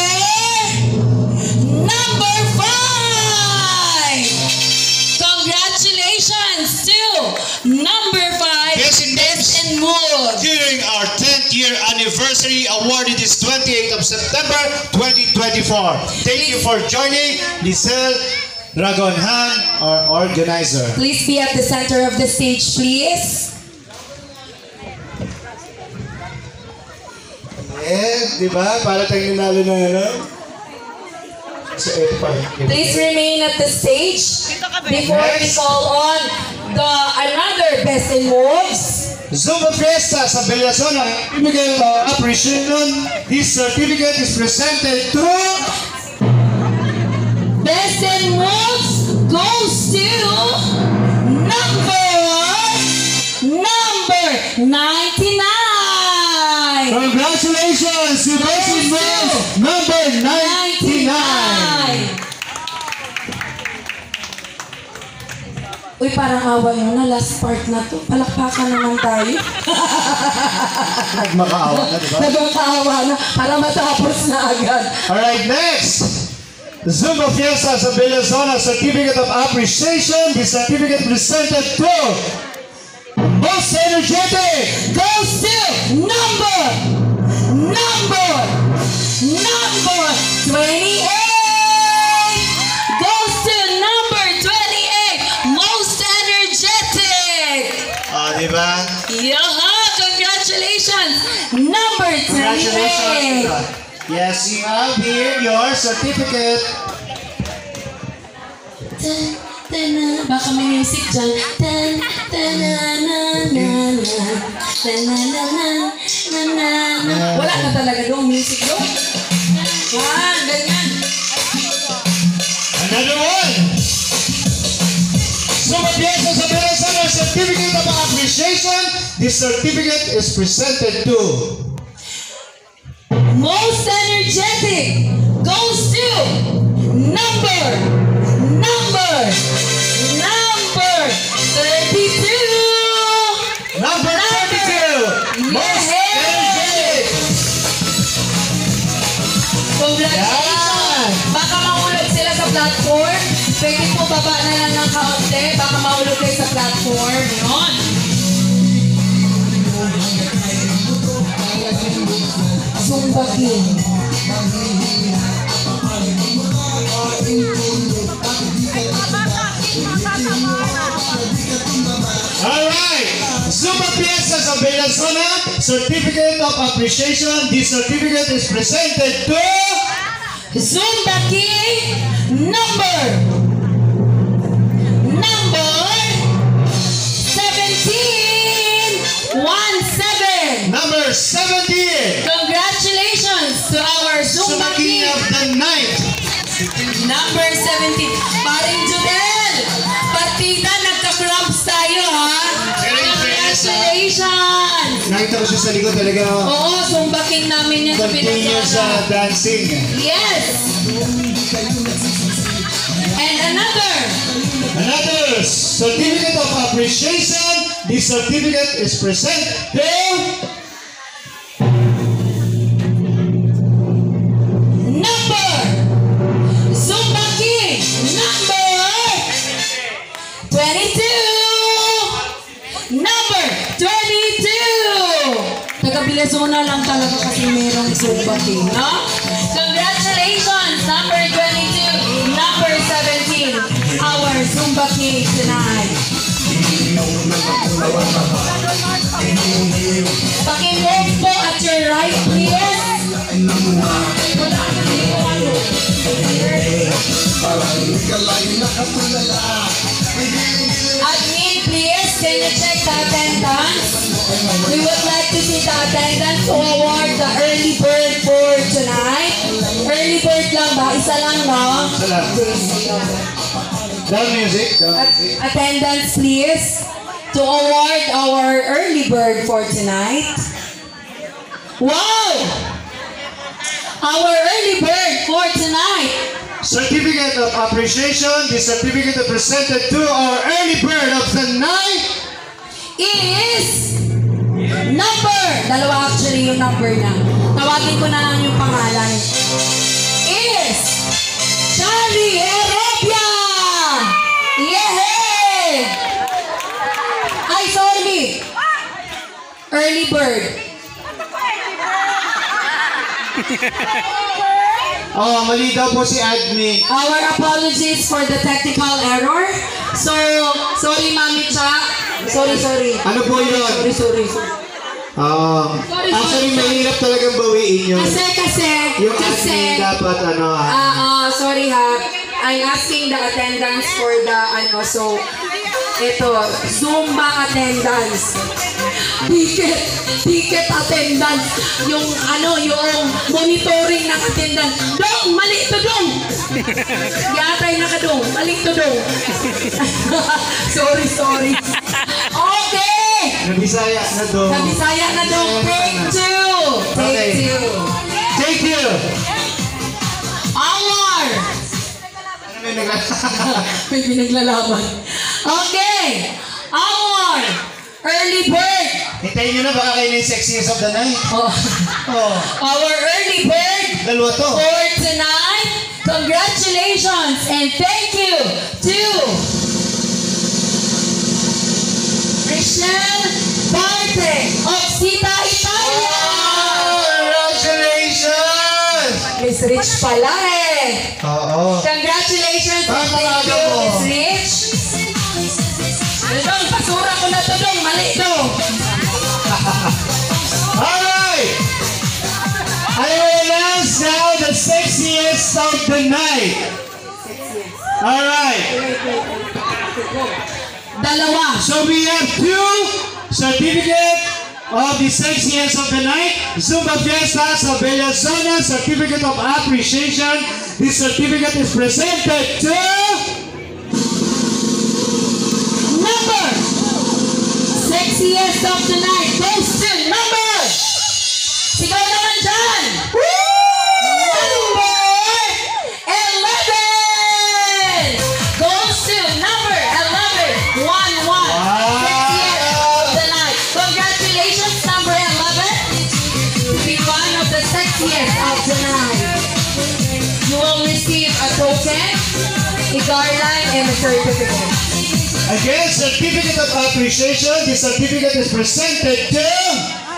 5. Congratulations to Number 5. Best in Moves. During our 10th year anniversary awarded this 28th of September 2024. Thank you for joining Lizelle Ragonan, our organizer. Please be at the center of the stage, please. Di ba? Para tayong nanalo na Please remain at the stage before we call on the another Best in Moves. Zumba Fiesta sa Villasona Certificate of Appreciation. This certificate is presented to Best in Moves goes to number 99. Congratulations to Best in Moves number 99. Uy, parang awa nyo na, last part na to. Palakpakan naman tayo. Nagmakaawa na, diba? Nagmakaawa na, para matapos na agad. Alright, next! Zumba Fiesta sa Villasona Certificate of Appreciation. This certificate presented to Most Energetic goes to number 28. Goes to number 28. Most Energetic. Diba? Yaha! Congratulations! Number 28. Congratulations. Yes, you have here your certificate. Baka may music dyan. Wala na talaga doon music doon. Ganyan. Another one. Zumba Fiesta sa Villasona Certificate of Appreciation. This certificate is presented to Most Energetic goes to number 32. Number 32. Most Energetic. Congratulations. Baka mahulog sila sa platform. Pwede po baba na lang ng kaunti. Baka mahulog kayo sa platform. Yun. Zumba King. Alright! Zumba Fiesta sa Bellasona, Certificate of Appreciation. This certificate is presented to Zumba King number 17. number 17. Congratulations to our Zumba Zumba King King of the night. number 17. Paring Judel, partida nagka-cramps tayo ha. Congratulations! Nakita ko siya sa likod talaga. Oo, Zumba King namin yan sa Continue sa Bellasona. dancing. Yes! And another certificate of appreciation. This certificate is presented to number Zumba King number 22. Number 22. Taga Bellasona lang talaga kasi merong Zumba King, no? Congratulations, number 22, number 17, our Zumba King tonight. Paki-move po at your right, please. Admin, please, can you check the attendance? We would like to see the attendance to award the early bird for tonight. Early bird lang ba? Isa lang, no? Down music. Down music. Attendance, please, to award our early bird for tonight. Wow! Our early bird for tonight Certificate of appreciation. This certificate is presented to our early bird of the night. is number. Dalawa actually yung number na. Tawagin ko na lang yung pangalan. Is Charlie Heropia! Yehey! Ay, sorry. Early bird. Oh, mali daw po si admin. Our apologies for the technical error. So, sorry Mami Cha. Sorry. Ano po yun? Sorry. Actually, mahirap talagang bawiin yun. Kasi, Yung admin dapat sorry ha. I'm asking the attendance for the, so, ito, Zumba attendance. Ticket attendance. Yung, yung monitoring ng attendance. Dong, mali ito dong. Yatay na ka dong. Mali ito dong. Sorry. Okay. Nabisaya na dong. Nabisaya na dong. Take two. Our. May pinaglalaban. Okay. Our early bird. Hintayin nyo na, baka kayo na yung sexiest of the night. Our early bird. Dalawa to. For tonight. Congratulations and thank you to Michelle Parte of Sita Italia. Congratulations! Miss Rich pala eh. Oo. Congratulations and thank you, Miss Rich. Dong, pasura ko na to dong. Mali dong. Alright! I will announce now the sexiest of the night. Alright. Dalawa. So we have two certificates of the sexiest of the night. Zumba Fiesta sa Bellasona, Certificate of Appreciation. This certificate is presented to number. Sexiest of the night goes to number. Sigaw naman dyan. Number 11 goes to number 11. 1-1. Sexiest of the night. Congratulations, number 11. To be one of the sexiest of the night. You will receive a token, a garland, and a certificate. again, Certificate of Appreciation. This certificate is presented to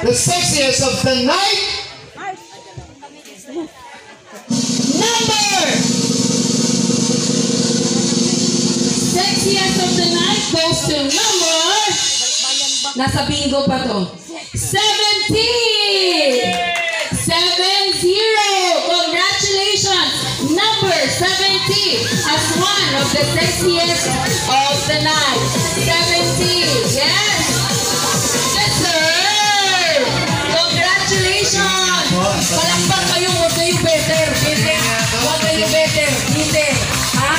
the sexiest of the night. sexiest of the night goes to number... Nasa bingo pa to. 70! 70! Congratulations! Number 70 as one of the sexiest of the night. 70! Yes! Deserve! Congratulations! Palakpak kayo, huwag kayo better. Better. Huwag kayo better. Better. Ha?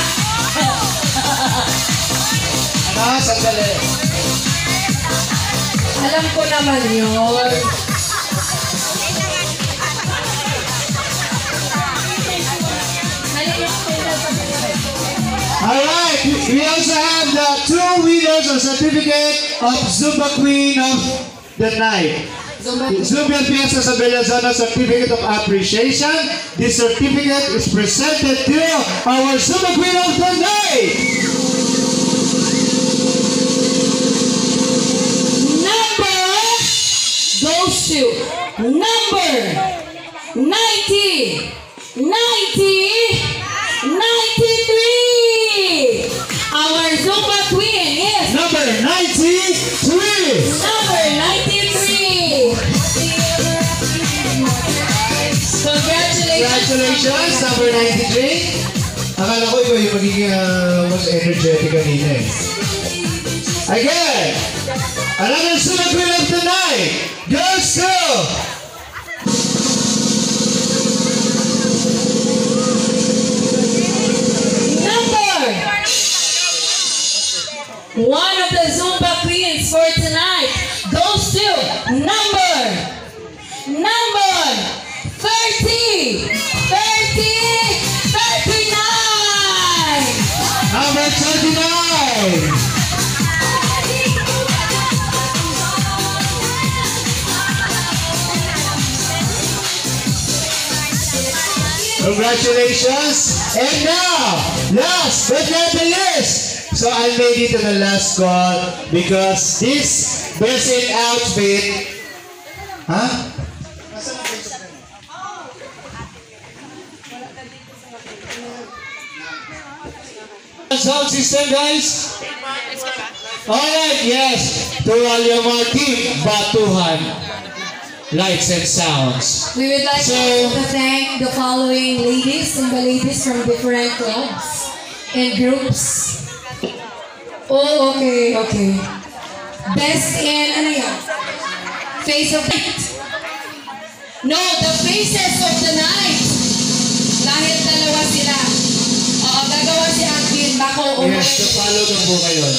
Ano? Sandali. Alam ko naman yun. Alright, we also have the 2 winners of certificate of Zumba Queen of the Night. Zumba Fiesta sa Bellazona Certificate of Appreciation. This certificate is presented to our Zumba Queen of the Night. Number goes to number 90, 93. Our Zumba Queen is number 93. Number 93. Congratulations, number 93. Akala ko ikaw yung magiging most energetic kanina eh. Again, another Zumba Queen of the Night goes to one of the Zumba Queens for tonight goes to number 30, 39. number 39. Congratulations. And now, last but not the least. So I made it to the last call because this best in outfit. Huh? Sound system, guys? Alright, yes. To Alyamar Team, Batuhan. Lights and sounds. We would like So- to thank the following ladies and the ladies from different clubs and groups. Oh, okay, okay. Best in, ano yan? Face of the night. No, the faces of the night. Dahil dalawa sila. Oo, gagawa si Admin. Bako, Yes, to follow ng buka yun.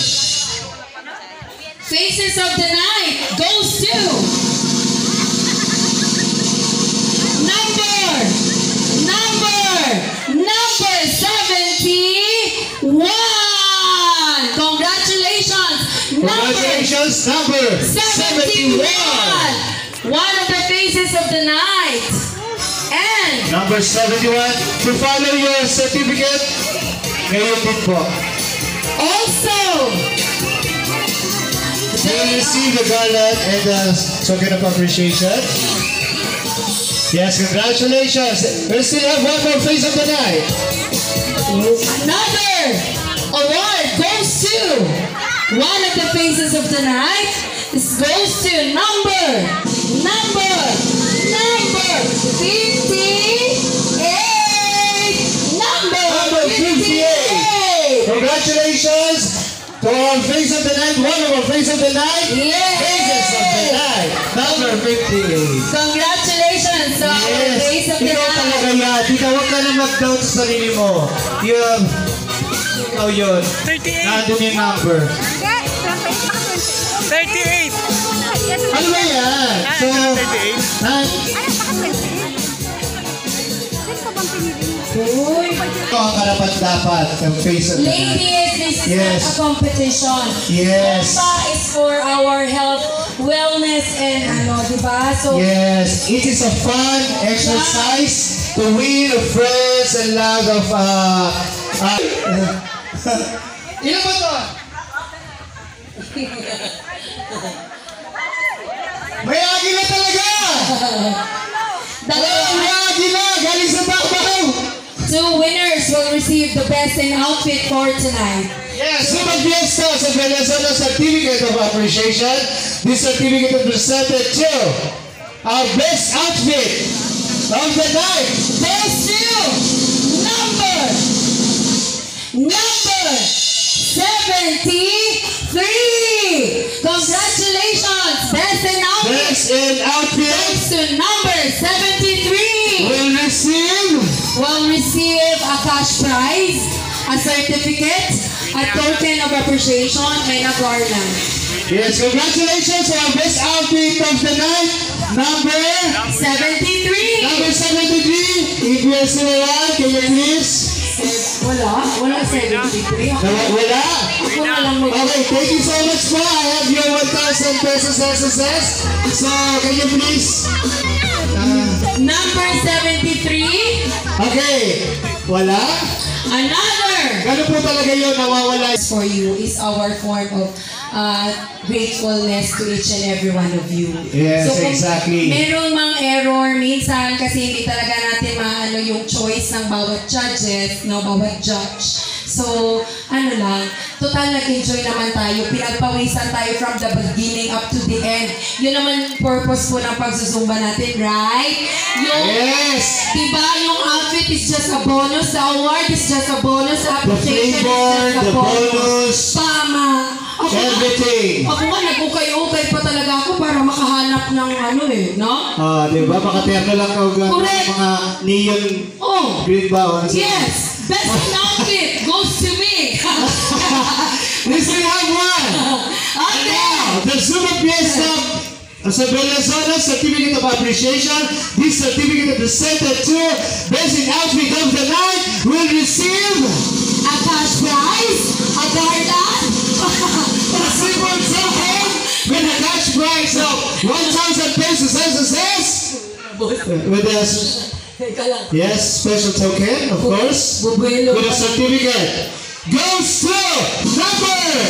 Faces of the night goes to number 71. Congratulations. Congratulations, number 71. One of the faces of the night. And Number 71. To follow your certificate, ngayon din po. also You will receive the garland and the token of appreciation. Yes, congratulations. We still have one more face of the night. another award goes to one of the faces of the night. This goes to number 58. Number 58. Congratulations to our face of the night, one of our face of the night. Yes. Faces of the night, number 58. Congratulations to our face of the Ikaw night. talaga yan. Ikaw, huwag ka na mag-doubt sa sarili mo. Ikaw yun. 38. Nandun yung number. 38. Ano ba yan? So, 38. Uy. ito ang karapat-dapat ng face of the night. Ladies, this is Yes. not a competition. Yes. Zumba is for our health, wellness, and ano, diba? So, Yes, it is a fun exercise to win friends and love of ilan ba to? May agila talaga! May agila! Galing sa Babaw! 2 winners will receive the best in outfit for tonight. Yes, Zumba Fiesta sa Venezuela Certificate of Appreciation. This certificate is presented to our best outfit of the night. Best two, number 73. Congratulations, best in outfit. Best in outfit. Best to number 73. Will receive A cash prize, a certificate, a token of appreciation, and a garland. Yes, congratulations on our best outfit of the night. Number 73. Number 73. If you're still around, can you please? Wala 73. Wala? Ako na lang Okay, thank you so much po. I have your 1,000 pesos SSS. So, can you please? Number 73. Okay. Wala? Another. Gano'n po talaga yun, nawawala. For you is our form of gratefulness to each and every one of you. Yes, kung exactly. Merong mang error minsan kasi hindi talaga natin maano yung choice ng bawat judges, no, bawat judge. So, ano lang, total nag-enjoy naman tayo. Pinagpawisan tayo from the beginning up to the end. Yun naman purpose po ng pagsusumba natin, right? Yung, Yes! diba, yung outfit is just a bonus. The award is just a bonus. The The appreciation flavor, is just a the bonus. bonus, Tama. everything. Ako nga, nag-ukay-ukay pa talaga ako para makahanap ng ano eh, no? Diba? Makaterno lang ako ng Correct. mga neon Oh, green ba? yes. Best in outfit goes to me. This we have one. Okay. Now, the Zumba Fiesta sa Venezuela Certificate of Appreciation. This certificate is presented to Best in Outfit of the Night will receive A cash prize, a garland, a silver token with a cash prize of 1,000 pesos SSS. With a yes, special token, of course. Bubuelo. With a certificate. Goes to number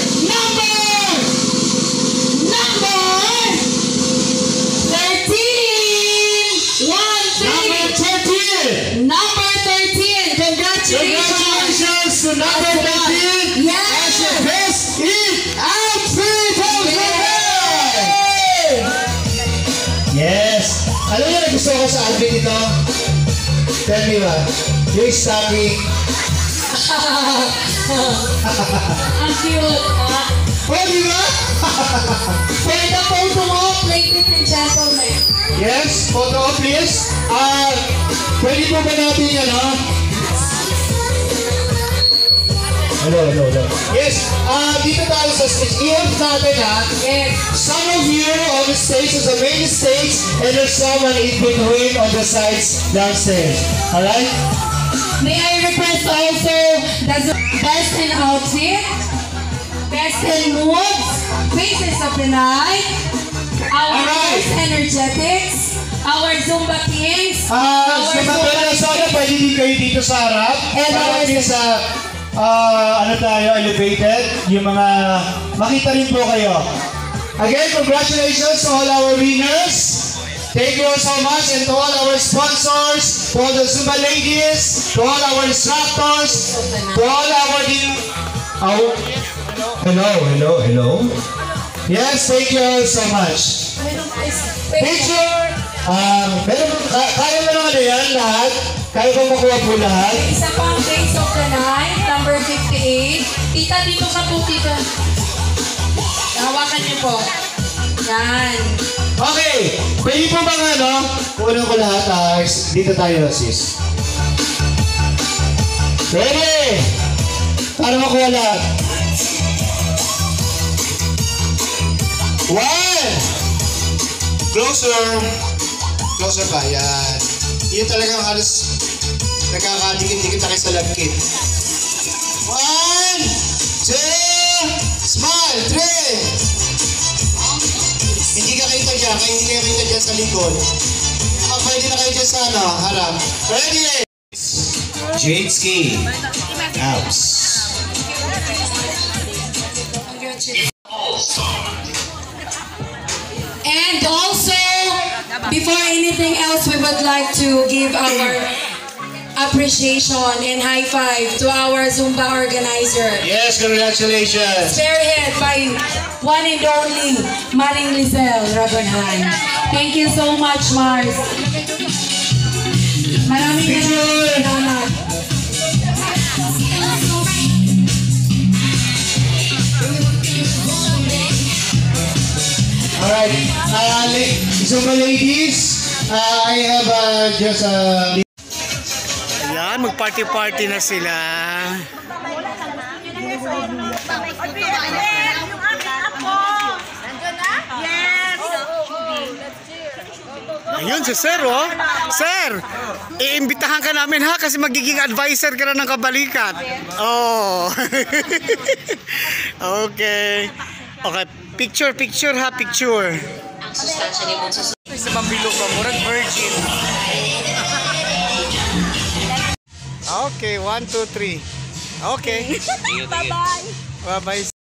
13. Number 13. Congratulations. to number 13 Yes. as the best in outfit of the night. Yes. Alam niyo na gusto ko sa outfit ito? Tell me ba? Yung stocking. Ang cute. Oh, di ba? For the photo op, ladies and gentlemen. Yes, photo op please. Pwede po ba natin Hello. Yes, dito tayo sa stage. I-help natin Yes. Some of you on the stage is the main stage and there's someone in between on the sides downstairs. Alright? May I request also the best in outfit, best in moves, faces of the night, our Alright. most energetics, our Zumba Kings, Sa mga sana pwede din kayo dito sa harap. And Para our- din sa elevated. Yung mga makita rin po kayo. Again, congratulations to all our winners. Thank you all so much, and to all our sponsors, to all the Zumba ladies, to all our instructors, to all our Hello. Yes, thank you all so much. Picture. Kaya mo naman yan lahat? Kaya ba makuha po lahat? Isa pang face of the night, number 58. Tita, dito ka po, tita. Hawakan niyo po. Yan. Okay, pwede po bang kunin ko lahat, dito tayo, sis. Ready? Para makuha lahat. 1. Closer pa, yan. Yun talagang halos nagkakadikit-dikit na kayo sa lagkit. 1, 2, smile, 3. Hindi ka kita dyan, kaya hindi kayo kita dyan sa likod. Pwede na kayo dyan sa harap. Ready? Jade Ski. Abs. And also, before anything else, we would like to give our appreciation and high five to our Zumba organizer. Yes, congratulations. Spearhead by one and only Maring Lizelle Rabanhan. Thank you so much, Mars. Maraming salamat. Alright, Zumba ladies, I have just a... Ayan, mag-party-party na sila. Ayun si Sir, oh. Sir, iimbitahan ka namin ha kasi magiging advisor ka na ng kabalikat. Oh. Okay. Okay, picture ha, picture. Sa pambilog ka, murag virgin. Okay, 1, 2, 3. Okay. Bye-bye. Bye-bye.